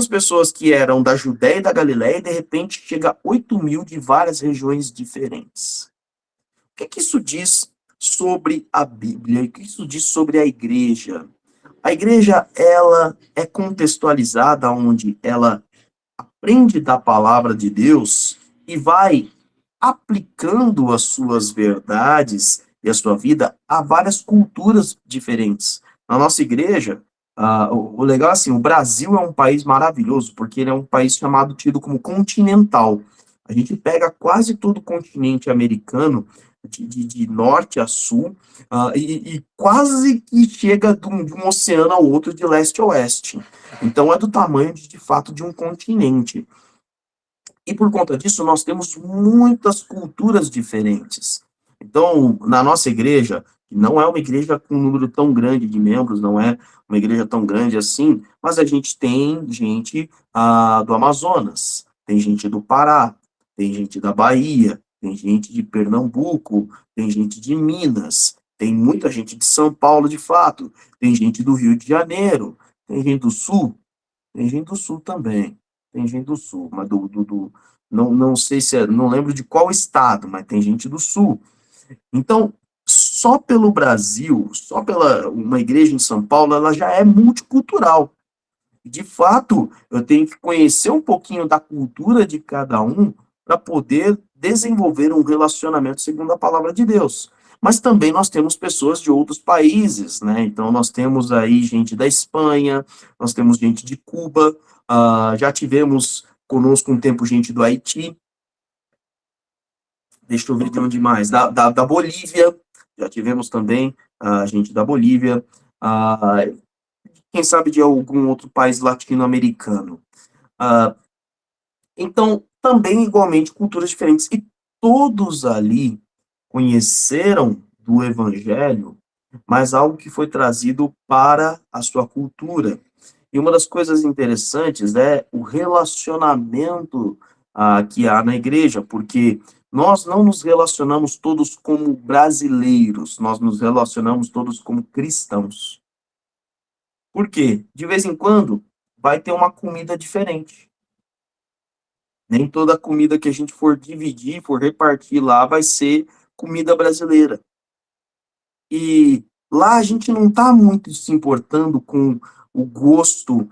pessoas que eram da Judéia e da Galiléia, e de repente chega a 8.000 de várias regiões diferentes. O que isso diz sobre a Bíblia? O que isso diz sobre a igreja? A igreja, ela é contextualizada onde ela aprende da palavra de Deus e vai aplicando as suas verdades e a sua vida a várias culturas diferentes. Na nossa igreja, o legal é assim, o Brasil é um país maravilhoso, porque ele é um país tido como continental. A gente pega quase todo o continente americano, de norte a sul, e quase que chega de um oceano ao outro, de leste a oeste. Então, é do tamanho, de fato, de um continente. E por conta disso, nós temos muitas culturas diferentes. Então, na nossa igreja, que não é uma igreja com um número tão grande de membros, não é uma igreja tão grande assim, mas a gente tem gente do Amazonas, tem gente do Pará, tem gente da Bahia, tem gente de Pernambuco, tem gente de Minas, tem muita gente de São Paulo, de fato, tem gente do Rio de Janeiro, tem gente do Sul, tem gente do Sul também, tem gente do Sul, mas não sei se não lembro de qual estado, mas tem gente do Sul. Então, só pelo Brasil, só pela uma igreja em São Paulo, ela já é multicultural. De fato, eu tenho que conhecer um pouquinho da cultura de cada um para poder desenvolver um relacionamento segundo a palavra de Deus. Mas também nós temos pessoas de outros países, né? Então, nós temos aí gente da Espanha, nós temos gente de Cuba, já tivemos conosco um tempo gente do Haiti, deixa eu ver de onde mais, da Bolívia, já tivemos também gente da Bolívia, quem sabe de algum outro país latino-americano. Então, também, igualmente, culturas diferentes. E todos ali conheceram do Evangelho, mas algo que foi trazido para a sua cultura. E uma das coisas interessantes é o relacionamento que há na igreja, porque nós não nos relacionamos todos como brasileiros, nós nos relacionamos todos como cristãos. Por quê? De vez em quando vai ter uma comida diferente. Nem toda comida que a gente for dividir, for repartir lá, vai ser comida brasileira. E lá a gente não está muito se importando com o gosto,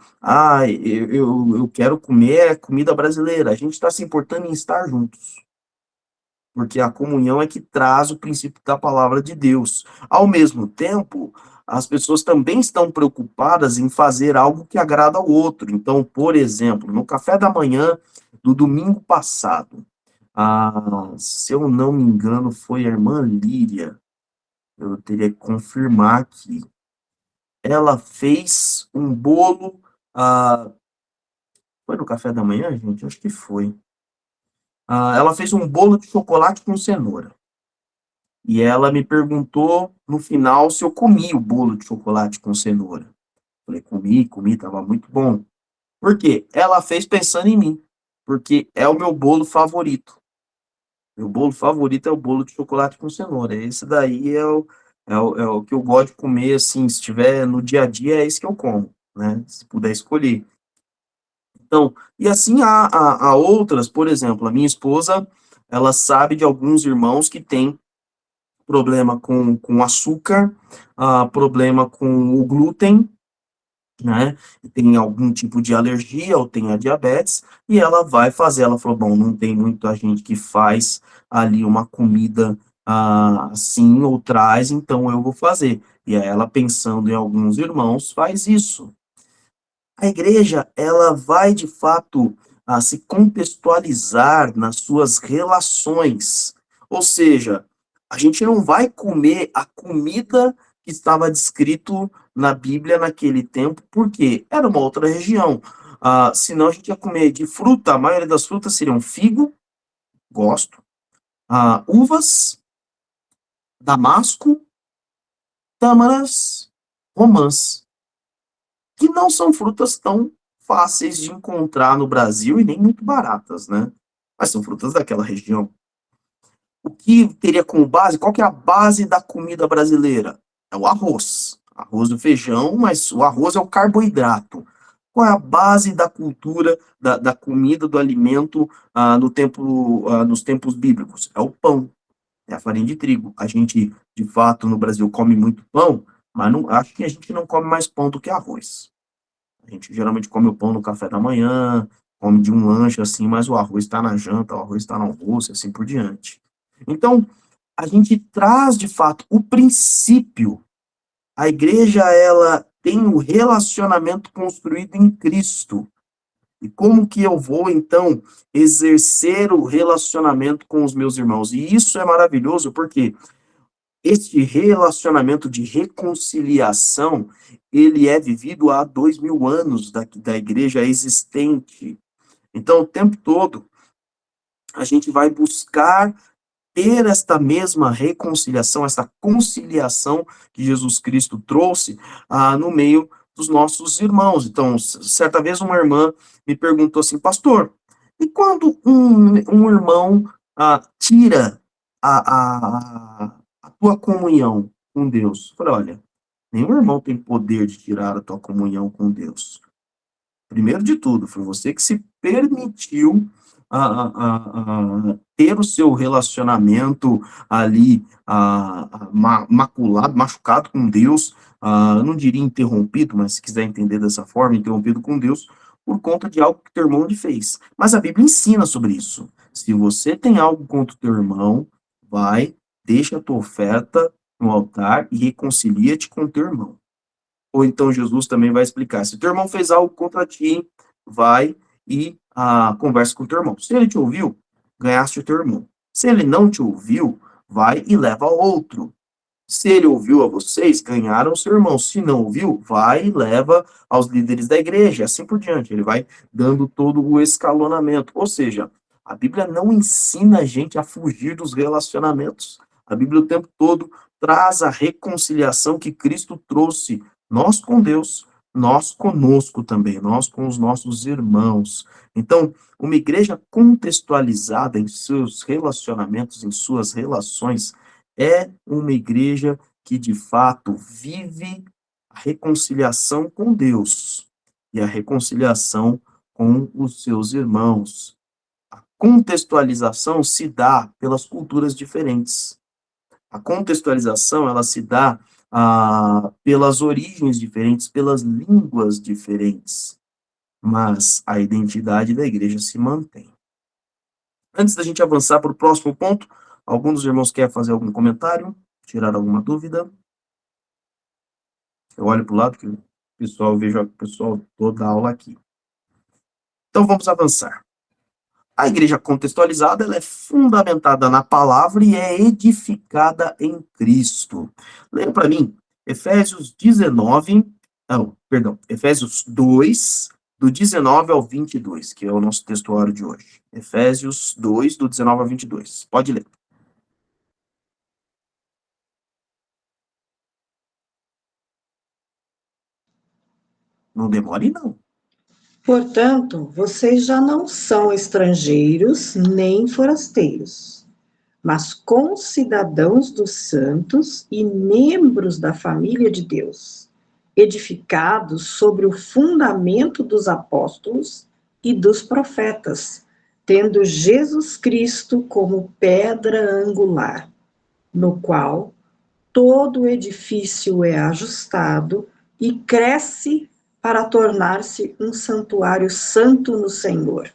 eu quero comer comida brasileira. A gente está se importando em estar juntos. Porque a comunhão é que traz o princípio da palavra de Deus. Ao mesmo tempo, as pessoas também estão preocupadas em fazer algo que agrada ao outro. Então, por exemplo, no café da manhã do domingo passado, se eu não me engano, foi a irmã Líria, eu teria que confirmar aqui. Ela fez um bolo. Foi no café da manhã, gente? Acho que foi. Ela fez um bolo de chocolate com cenoura. E ela me perguntou no final se eu comi o bolo de chocolate com cenoura. Falei, comi, tava muito bom. Por quê? Ela fez pensando em mim, porque é o meu bolo favorito. Meu bolo favorito é o bolo de chocolate com cenoura. Esse daí é o que eu gosto de comer, assim, se estiver no dia a dia, é esse que eu como, né? Se puder escolher. Então, e assim há outras, por exemplo, a minha esposa, ela sabe de alguns irmãos que têm problema com açúcar, problema com o glúten, né? Tem algum tipo de alergia ou tem a diabetes, e ela vai fazer. Ela falou: bom, não tem muita gente que faz ali uma comida assim ou traz, então eu vou fazer. E aí ela, pensando em alguns irmãos, faz isso. A igreja, ela vai de fato se contextualizar nas suas relações. Ou seja, a gente não vai comer a comida que estava descrito na Bíblia naquele tempo, porque era uma outra região. Senão a gente ia comer de fruta, a maioria das frutas seriam figo, gosto, uvas, damasco, tâmaras, romãs, que não são frutas tão fáceis de encontrar no Brasil e nem muito baratas, né? Mas são frutas daquela região. O que teria como base? Qual que é a base da comida brasileira? É o arroz. Arroz e feijão, mas o arroz é o carboidrato. Qual é a base da cultura, da comida, do alimento nos tempos bíblicos? É o pão, é a farinha de trigo. A gente, de fato, no Brasil come muito pão, mas não, acho que a gente não come mais pão do que arroz. A gente geralmente come o pão no café da manhã, come de um lanche assim, mas o arroz está na janta, o arroz está no almoço e assim por diante. Então, a gente traz, de fato, o princípio. A igreja, ela tem um relacionamento construído em Cristo. E como que eu vou, então, exercer o relacionamento com os meus irmãos? E isso é maravilhoso, porque este relacionamento de reconciliação, ele é vivido há 2000 anos da igreja existente. Então, o tempo todo, a gente vai buscar ter esta mesma reconciliação, essa conciliação que Jesus Cristo trouxe no meio dos nossos irmãos. Então, certa vez uma irmã me perguntou assim, pastor, e quando um irmão tira a tua comunhão com Deus? Eu falei, olha, nenhum irmão tem poder de tirar a tua comunhão com Deus. Primeiro de tudo, foi você que se permitiu ter o seu relacionamento ali maculado, machucado com Deus, eu não diria interrompido, mas se quiser entender dessa forma, interrompido com Deus, por conta de algo que teu irmão lhe fez. Mas a Bíblia ensina sobre isso. Se você tem algo contra o teu irmão, vai, deixa a tua oferta no altar e reconcilia-te com o teu irmão. Ou então Jesus também vai explicar, se teu irmão fez algo contra ti, vai e conversa com teu irmão. Se ele te ouviu, ganhaste o teu irmão. Se ele não te ouviu, vai e leva ao outro. Se ele ouviu a vocês, ganharam o seu irmão. Se não ouviu, vai e leva aos líderes da igreja, assim por diante. Ele vai dando todo o escalonamento. Ou seja, a Bíblia não ensina a gente a fugir dos relacionamentos. A Bíblia o tempo todo traz a reconciliação que Cristo trouxe, nós com Deus, nós conosco também, nós com os nossos irmãos. Então, uma igreja contextualizada em seus relacionamentos, em suas relações, é uma igreja que, de fato, vive a reconciliação com Deus e a reconciliação com os seus irmãos. A contextualização se dá pelas culturas diferentes. A contextualização, ela se dá pelas origens diferentes, pelas línguas diferentes, mas a identidade da igreja se mantém. Antes da gente avançar para o próximo ponto, algum dos irmãos quer fazer algum comentário? Tirar alguma dúvida? Eu olho para o lado, que o pessoal, vejo o pessoal toda a aula aqui. Então, vamos avançar. A igreja contextualizada, ela é fundamentada na palavra e é edificada em Cristo. Leia para mim, Efésios 2, do 19 ao 22, que é o nosso textuário de hoje. Efésios 2, do 19 ao 22. Pode ler. Não demore, não. Portanto, vocês já não são estrangeiros nem forasteiros, mas concidadãos dos santos e membros da família de Deus, edificados sobre o fundamento dos apóstolos e dos profetas, tendo Jesus Cristo como pedra angular, no qual todo o edifício é ajustado e cresce para tornar-se um santuário santo no Senhor.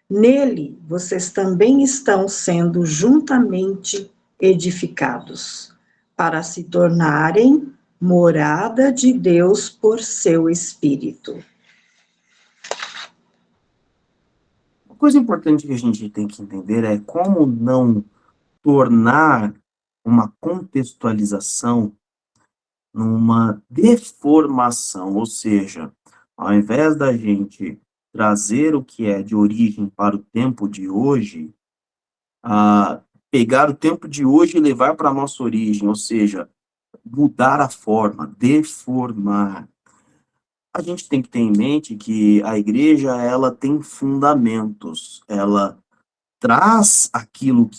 Nele, vocês também estão sendo juntamente edificados, para se tornarem morada de Deus por seu Espírito. Uma coisa importante que a gente tem que entender é como não tornar uma contextualização numa deformação, ou seja, ao invés da gente trazer o que é de origem para o tempo de hoje, pegar o tempo de hoje e levar para a nossa origem, ou seja, mudar a forma, deformar. A gente tem que ter em mente que a igreja, ela tem fundamentos, ela traz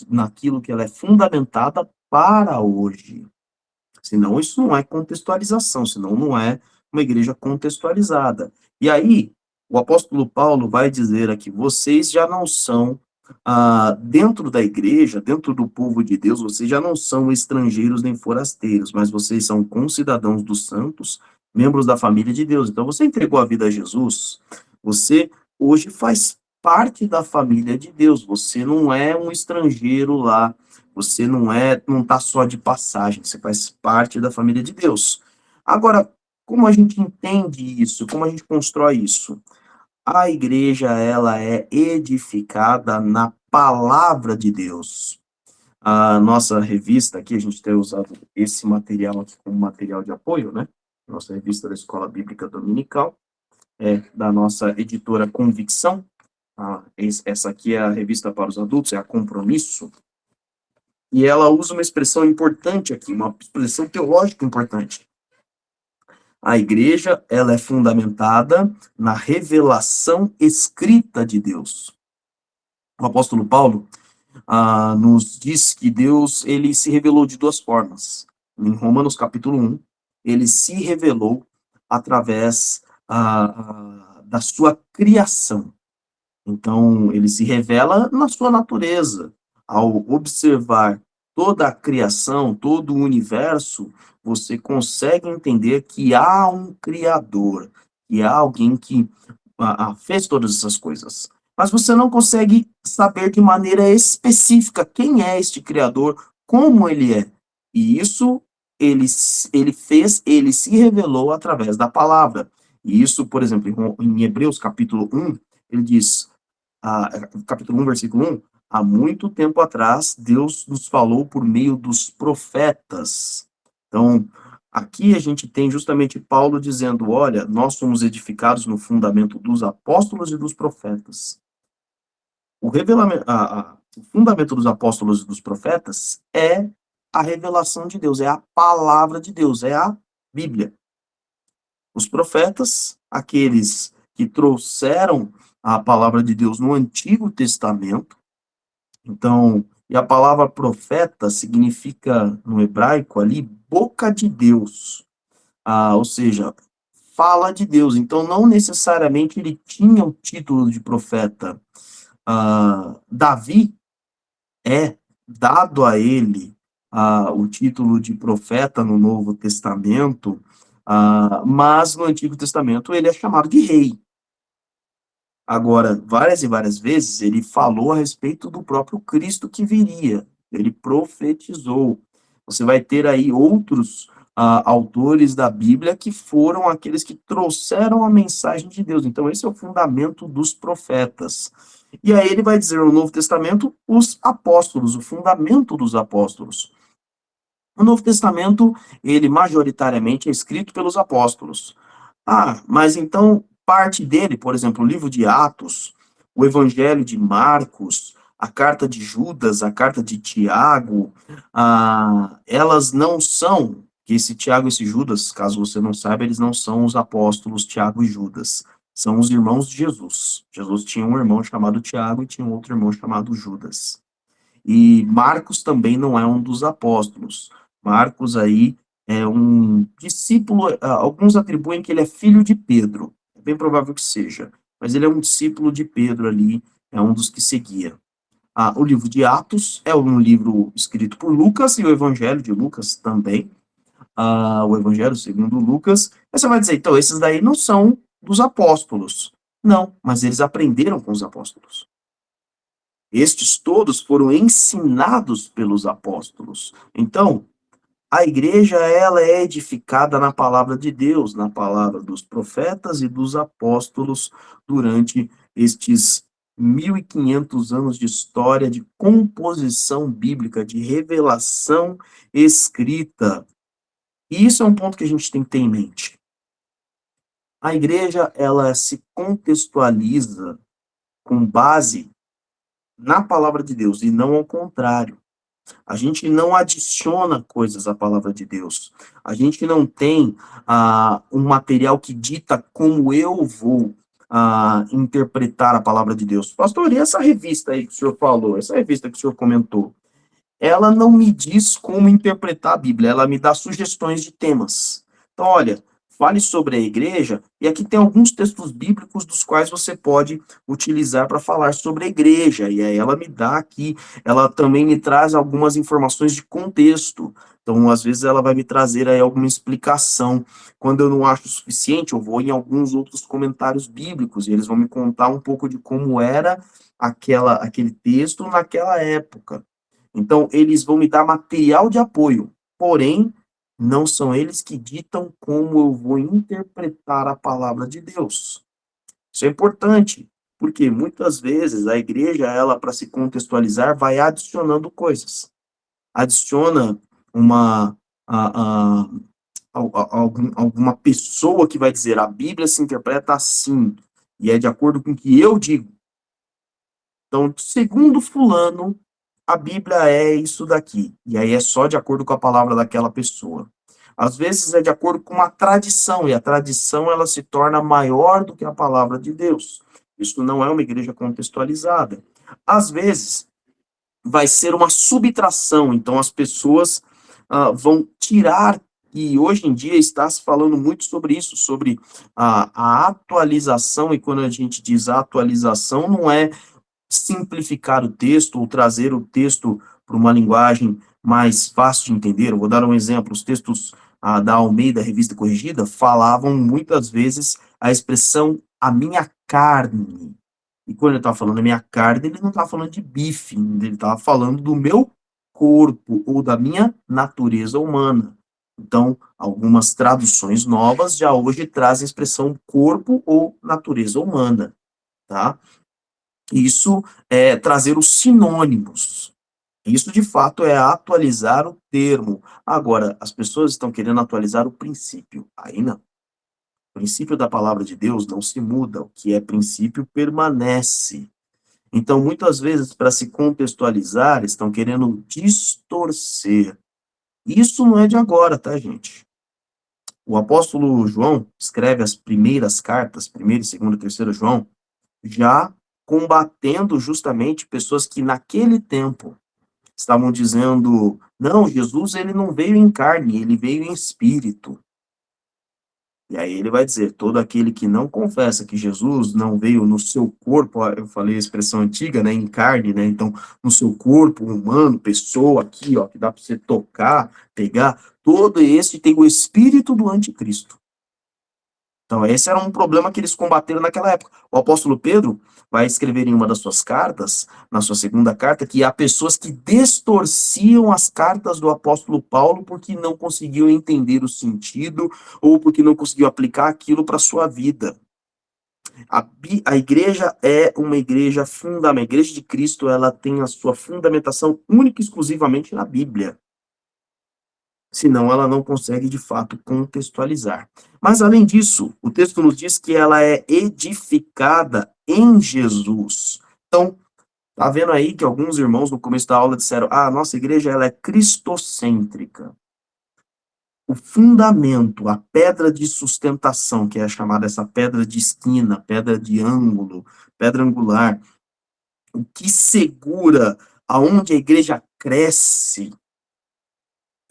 naquilo que ela é fundamentada para hoje. Senão isso não é contextualização, senão não é uma igreja contextualizada. E aí, o apóstolo Paulo vai dizer aqui, vocês já não são, dentro da igreja, dentro do povo de Deus, vocês já não são estrangeiros nem forasteiros, mas vocês são concidadãos dos santos, membros da família de Deus. Então, você entregou a vida a Jesus, você hoje faz parte da família de Deus, você não é um estrangeiro lá, você não está só de passagem, você faz parte da família de Deus. Agora, como a gente entende isso? Como a gente constrói isso? A igreja, ela é edificada na palavra de Deus. A nossa revista aqui, a gente tem usado esse material aqui como material de apoio, né? Nossa revista da Escola Bíblica Dominical, da nossa editora Convicção. Essa aqui é a revista para os adultos, é a Compromisso. E ela usa uma expressão importante aqui, uma expressão teológica importante. A igreja, ela é fundamentada na revelação escrita de Deus. O apóstolo Paulo nos diz que Deus, ele se revelou de duas formas. Em Romanos capítulo 1, ele se revelou através da sua criação. Então, ele se revela na sua natureza. Ao observar toda a criação, todo o universo, você consegue entender que há um Criador, que há alguém que fez todas essas coisas. Mas você não consegue saber de maneira específica quem é este Criador, como ele é. E isso ele se revelou através da palavra. E isso, por exemplo, em Hebreus capítulo 1, ele diz, capítulo 1, versículo 1, há muito tempo atrás, Deus nos falou por meio dos profetas. Então, aqui a gente tem justamente Paulo dizendo, olha, nós somos edificados no fundamento dos apóstolos e dos profetas. O fundamento dos apóstolos e dos profetas é a revelação de Deus, é a palavra de Deus, é a Bíblia. Os profetas, aqueles que trouxeram a palavra de Deus no Antigo Testamento. Então, e a palavra profeta significa, no hebraico ali, boca de Deus. Ou seja, fala de Deus. Então, não necessariamente ele tinha o título de profeta. Davi é dado a ele o título de profeta no Novo Testamento, mas no Antigo Testamento ele é chamado de rei. Agora, várias e várias vezes, ele falou a respeito do próprio Cristo que viria. Ele profetizou. Você vai ter aí outros autores da Bíblia que foram aqueles que trouxeram a mensagem de Deus. Então, esse é o fundamento dos profetas. E aí ele vai dizer no Novo Testamento os apóstolos, o fundamento dos apóstolos. O Novo Testamento, ele majoritariamente é escrito pelos apóstolos. Mas então parte dele, por exemplo, o livro de Atos, o Evangelho de Marcos, a carta de Judas, a carta de Tiago, elas não são, que esse Tiago e esse Judas, caso você não saiba, eles não são os apóstolos Tiago e Judas, são os irmãos de Jesus. Jesus tinha um irmão chamado Tiago e tinha um outro irmão chamado Judas. E Marcos também não é um dos apóstolos. Marcos aí é um discípulo, alguns atribuem que ele é filho de Pedro, é bem provável que seja, mas ele é um discípulo de Pedro ali, é um dos que seguia. O livro de Atos é um livro escrito por Lucas, e o Evangelho de Lucas também, o Evangelho segundo Lucas. Aí você vai dizer, então, esses daí não são dos apóstolos. Não, mas eles aprenderam com os apóstolos. Estes todos foram ensinados pelos apóstolos. Então, a igreja, ela é edificada na palavra de Deus, na palavra dos profetas e dos apóstolos, durante estes 1.500 anos de história de composição bíblica, de revelação escrita. E isso é um ponto que a gente tem que ter em mente. A igreja, ela se contextualiza com base na palavra de Deus, e não ao contrário. A gente não adiciona coisas à palavra de Deus. A gente não tem um material que dita como eu vou interpretar a palavra de Deus. Pastor, e essa revista aí que o senhor falou, essa revista que o senhor comentou, ela não me diz como interpretar a Bíblia, ela me dá sugestões de temas. Então, olha, fale sobre a igreja, e aqui tem alguns textos bíblicos dos quais você pode utilizar para falar sobre a igreja, e aí ela me dá aqui, ela também me traz algumas informações de contexto. Então, às vezes ela vai me trazer aí alguma explicação. Quando eu não acho o suficiente, eu vou em alguns outros comentários bíblicos, e eles vão me contar um pouco de como era aquele texto naquela época. Então, eles vão me dar material de apoio, porém, não são eles que ditam como eu vou interpretar a palavra de Deus. Isso é importante, porque muitas vezes a igreja, ela, para se contextualizar, vai adicionando coisas. Adiciona alguma pessoa que vai dizer, a Bíblia se interpreta assim, e é de acordo com o que eu digo. Então, segundo fulano, a Bíblia é isso daqui, e aí é só de acordo com a palavra daquela pessoa. Às vezes é de acordo com uma tradição, e a tradição ela se torna maior do que a palavra de Deus. Isso não é uma igreja contextualizada. Às vezes vai ser uma subtração, então as pessoas vão tirar, e hoje em dia está se falando muito sobre isso, sobre a atualização, e quando a gente diz atualização, não é simplificar o texto ou trazer o texto para uma linguagem mais fácil de entender. Eu vou dar um exemplo. Os textos da Almeida, Revista Corrigida, falavam muitas vezes a expressão a minha carne. E quando ele está falando a minha carne, ele não está falando de bife, ele está falando do meu corpo ou da minha natureza humana. Então, algumas traduções novas já hoje trazem a expressão corpo ou natureza humana, tá? Isso é trazer os sinônimos. Isso, de fato, é atualizar o termo. Agora, as pessoas estão querendo atualizar o princípio. Aí não. O princípio da palavra de Deus não se muda. O que é princípio permanece. Então, muitas vezes, para se contextualizar, estão querendo distorcer. Isso não é de agora, tá, gente? O apóstolo João escreve as primeiras cartas, 1ª, 2ª, 3ª João, já combatendo justamente pessoas que naquele tempo estavam dizendo, não, Jesus ele não veio em carne, ele veio em espírito. E aí ele vai dizer, todo aquele que não confessa que Jesus não veio no seu corpo, eu falei a expressão antiga, né, em carne, né, então no seu corpo humano, pessoa aqui, ó, que dá para você tocar, pegar, todo esse tem o espírito do anticristo. Então, esse era um problema que eles combateram naquela época. O apóstolo Pedro vai escrever em uma das suas cartas, na sua 2ª carta, que há pessoas que distorciam as cartas do apóstolo Paulo porque não conseguiam entender o sentido ou porque não conseguiam aplicar aquilo para a sua vida. A igreja é uma igreja fundamental. A igreja de Cristo, ela tem a sua fundamentação única e exclusivamente na Bíblia. Senão ela não consegue, de fato, contextualizar. Mas, além disso, o texto nos diz que ela é edificada em Jesus. Então, tá vendo aí que alguns irmãos no começo da aula disseram, a nossa igreja ela é cristocêntrica. O fundamento, a pedra de sustentação, que é chamada essa pedra de esquina, pedra de ângulo, pedra angular, o que segura aonde a igreja cresce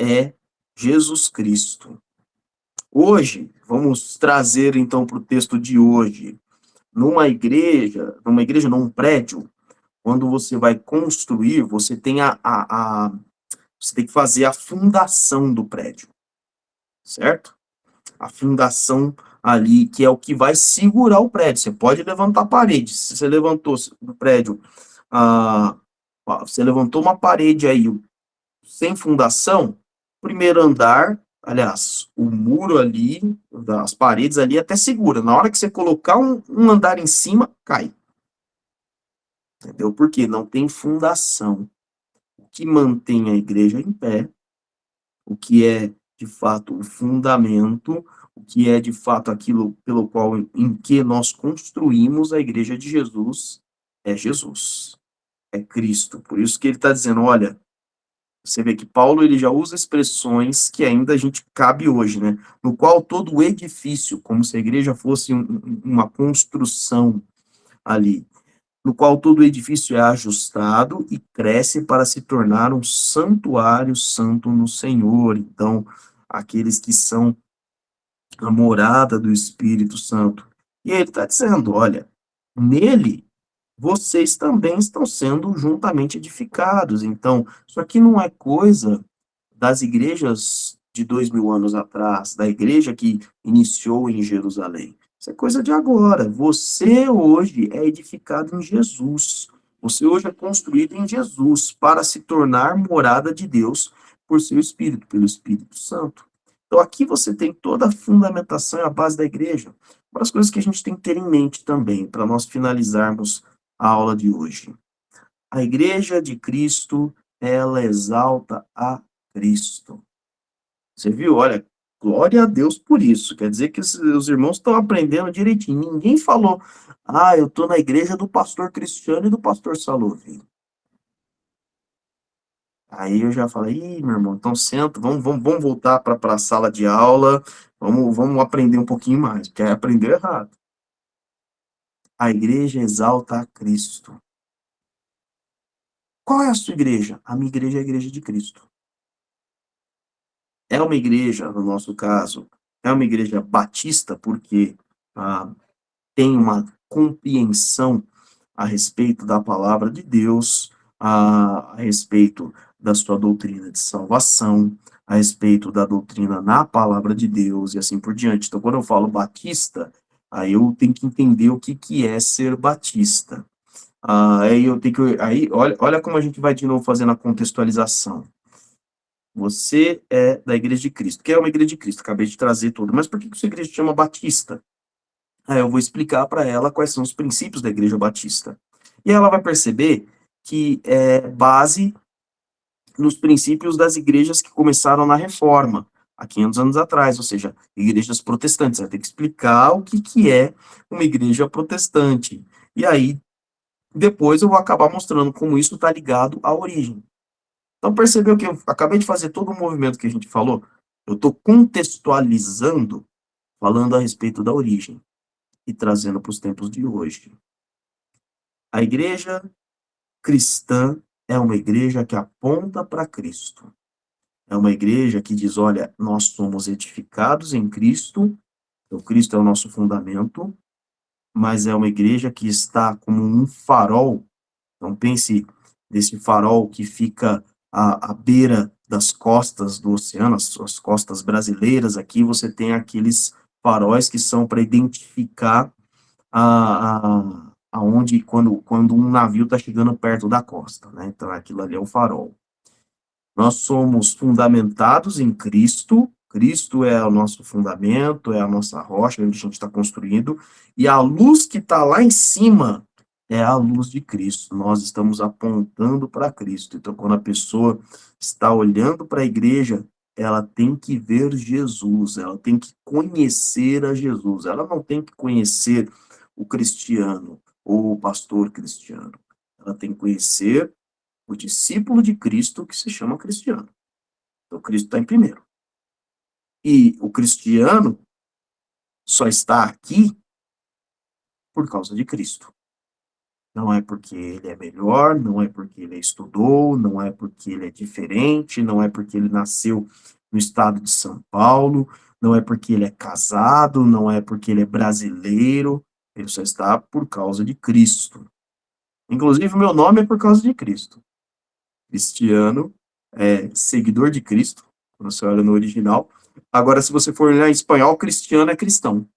é Jesus Cristo. Hoje, vamos trazer então para o texto de hoje, num prédio, quando você vai construir, você tem você tem que fazer a fundação do prédio, certo? A fundação ali, que é o que vai segurar o prédio. Você pode levantar a parede. Se você levantou o prédio, você levantou uma parede aí sem fundação, primeiro andar, aliás, o muro ali, as paredes ali até segura. Na hora que você colocar um andar em cima, cai. Entendeu? Porque não tem fundação. O que mantém a igreja em pé, o que é, de fato, o fundamento, o que é, de fato, aquilo pelo qual, em que nós construímos a igreja de Jesus, é Jesus. É Cristo. Por isso que ele está dizendo, olha, você vê que Paulo ele já usa expressões que ainda a gente cabe hoje, né? No qual todo o edifício, como se a igreja fosse uma construção ali, no qual todo o edifício é ajustado e cresce para se tornar um santuário santo no Senhor. Então, aqueles que são a morada do Espírito Santo. E ele está dizendo, olha, nele vocês também estão sendo juntamente edificados. Então, isso aqui não é coisa das igrejas de 2000 anos atrás, da igreja que iniciou em Jerusalém. Isso é coisa de agora. Você hoje é edificado em Jesus. Você hoje é construído em Jesus para se tornar morada de Deus por seu Espírito, pelo Espírito Santo. Então, aqui você tem toda a fundamentação e a base da igreja. Uma das coisas que a gente tem que ter em mente também, para nós finalizarmos a aula de hoje. A igreja de Cristo, ela exalta a Cristo. Você viu? Olha, glória a Deus por isso. Quer dizer que os irmãos estão aprendendo direitinho. Ninguém falou, eu estou na igreja do pastor Cristiano e do pastor Salovino. Aí eu já falei, ih, meu irmão, então senta, vamos voltar para a sala de aula, vamos aprender um pouquinho mais, porque aí aprendeu errado. A igreja exalta a Cristo. Qual é a sua igreja? A minha igreja é a igreja de Cristo. É uma igreja, no nosso caso, é uma igreja batista, porque ah, tem uma compreensão a respeito da palavra de Deus, a respeito da sua doutrina de salvação, a respeito da doutrina na palavra de Deus e assim por diante. Então, quando eu falo batista, aí eu tenho que entender o que, que é ser batista. Aí eu tenho que. Aí, olha como a gente vai de novo fazendo a contextualização. Você é da Igreja de Cristo. Que é uma Igreja de Cristo? Acabei de trazer tudo. Mas por que que sua igreja se chama Batista? Aí eu vou explicar para ela quais são os princípios da Igreja Batista. E ela vai perceber que é base nos princípios das igrejas que começaram na Reforma, há 500 anos atrás, ou seja, igrejas protestantes. Vai ter que explicar o que, que é uma igreja protestante. E aí, depois eu vou acabar mostrando como isso está ligado à origem. Então, percebeu que eu acabei de fazer todo o movimento que a gente falou? Eu estou contextualizando, falando a respeito da origem e trazendo para os tempos de hoje. A igreja cristã é uma igreja que aponta para Cristo. É uma igreja que diz, olha, nós somos edificados em Cristo, o Cristo é o nosso fundamento, mas é uma igreja que está como um farol. Então pense desse farol que fica à beira das costas do oceano, as costas brasileiras aqui, você tem aqueles faróis que são para identificar aonde, quando um navio está chegando perto da costa, né? Então aquilo ali é o farol. Nós somos fundamentados em Cristo, Cristo é o nosso fundamento, é a nossa rocha, onde a gente está construindo, e a luz que está lá em cima é a luz de Cristo. Nós estamos apontando para Cristo. Então, quando a pessoa está olhando para a igreja, ela tem que ver Jesus, ela tem que conhecer a Jesus, ela não tem que conhecer o cristiano ou o pastor cristiano, ela tem que conhecer o discípulo de Cristo que se chama cristiano. Então, Cristo está em primeiro. E o cristiano só está aqui por causa de Cristo. Não é porque ele é melhor, não é porque ele estudou, não é porque ele é diferente, não é porque ele nasceu no estado de São Paulo, não é porque ele é casado, não é porque ele é brasileiro, ele só está por causa de Cristo. Inclusive, o meu nome é por causa de Cristo. Cristiano é seguidor de Cristo, quando você olha no original. Agora, se você for olhar em espanhol, cristiano é cristão.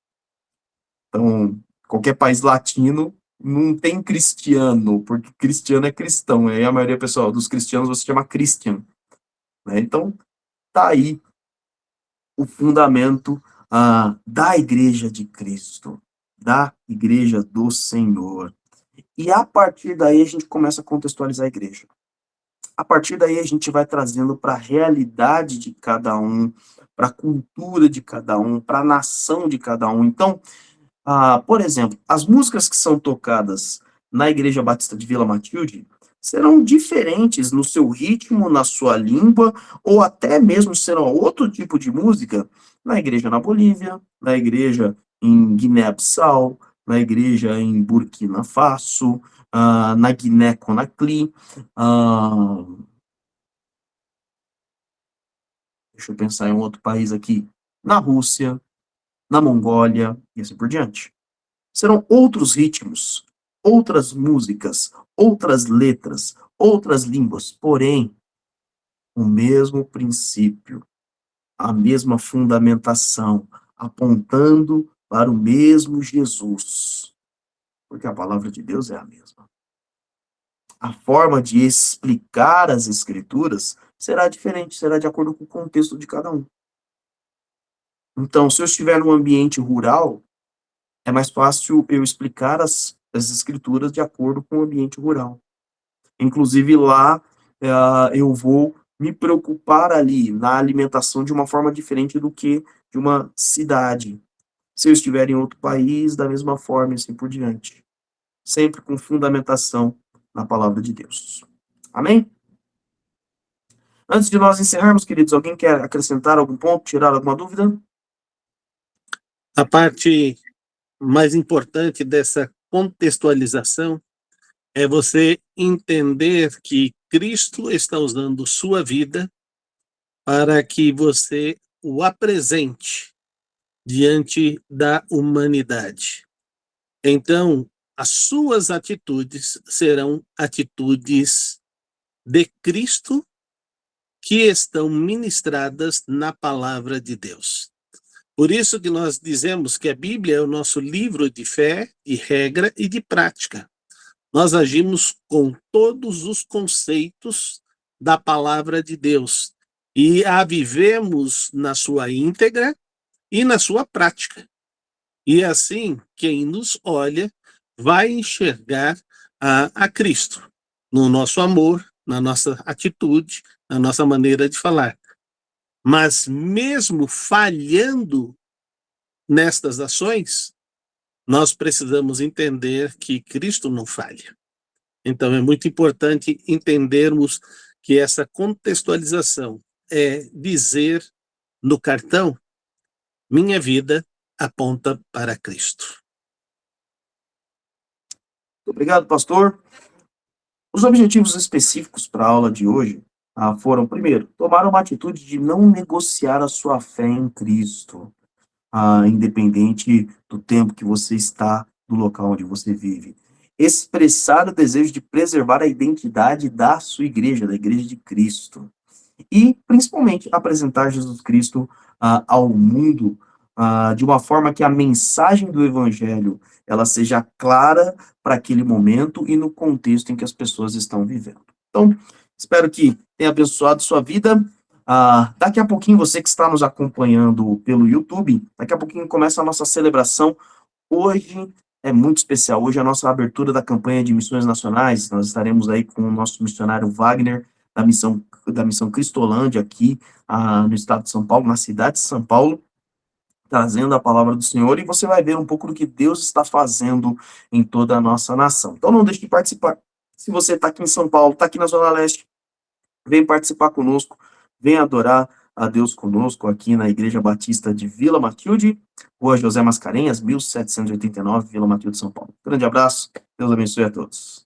Então, qualquer país latino não tem cristiano, porque cristiano é cristão. Aí a maioria pessoal dos cristianos você chama Christian. Né? Então, tá aí o fundamento da igreja de Cristo, da igreja do Senhor. E a partir daí a gente começa a contextualizar a igreja. A partir daí a gente vai trazendo para a realidade de cada um, para a cultura de cada um, para a nação de cada um. Então, por exemplo, as músicas que são tocadas na Igreja Batista de Vila Matilde serão diferentes no seu ritmo, na sua língua, ou até mesmo serão outro tipo de música na igreja na Bolívia, na igreja em Guiné-Bissau, na igreja em Burkina Faso, na Guiné-Conakry, deixa eu pensar em um outro país aqui, na Rússia, na Mongólia e assim por diante. Serão outros ritmos, outras músicas, outras letras, outras línguas, porém, o mesmo princípio, a mesma fundamentação, apontando para o mesmo Jesus, porque a palavra de Deus é a mesma. A forma de explicar as Escrituras será diferente, será de acordo com o contexto de cada um. Então, se eu estiver num ambiente rural, é mais fácil eu explicar as escrituras de acordo com o ambiente rural. Inclusive lá, eu vou me preocupar ali na alimentação de uma forma diferente do que de uma cidade. Se eu estiver em outro país, da mesma forma, e assim por diante. Sempre com fundamentação na palavra de Deus. Amém? Antes de nós encerrarmos, queridos, alguém quer acrescentar algum ponto, tirar alguma dúvida? A parte mais importante dessa contextualização é você entender que Cristo está usando sua vida para que você o apresente diante da humanidade. Então, as suas atitudes serão atitudes de Cristo que estão ministradas na palavra de Deus. Por isso que nós dizemos que a Bíblia é o nosso livro de fé, de regra e de prática. Nós agimos com todos os conceitos da palavra de Deus e a vivemos na sua íntegra e na sua prática. E assim, quem nos olha vai enxergar a Cristo no nosso amor, na nossa atitude, na nossa maneira de falar. Mas mesmo falhando nestas ações, nós precisamos entender que Cristo não falha. Então é muito importante entendermos que essa contextualização é dizer no cartão: minha vida aponta para Cristo. Muito obrigado, pastor. Os objetivos específicos para a aula de hoje foram, primeiro, tomar uma atitude de não negociar a sua fé em Cristo, independente do tempo que você está, do local onde você vive. Expressar o desejo de preservar a identidade da sua igreja, da igreja de Cristo. E, principalmente, apresentar Jesus Cristo ao mundo de uma forma que a mensagem do evangelho ela seja clara para aquele momento e no contexto em que as pessoas estão vivendo. Então, espero que tenha abençoado sua vida. Daqui a pouquinho, você que está nos acompanhando pelo YouTube, daqui a pouquinho começa a nossa celebração. Hoje é muito especial, hoje é a nossa abertura da campanha de missões nacionais. Nós estaremos aí com o nosso missionário Wagner, da missão Cristolândia, aqui no estado de São Paulo, na cidade de São Paulo, trazendo a palavra do Senhor, e você vai ver um pouco do que Deus está fazendo em toda a nossa nação. Então não deixe de participar. Se você está aqui em São Paulo, está aqui na Zona Leste, vem participar conosco, vem adorar a Deus conosco aqui na Igreja Batista de Vila Matilde, Rua José Mascarenhas, 1789, Vila Matilde, São Paulo. Grande abraço, Deus abençoe a todos.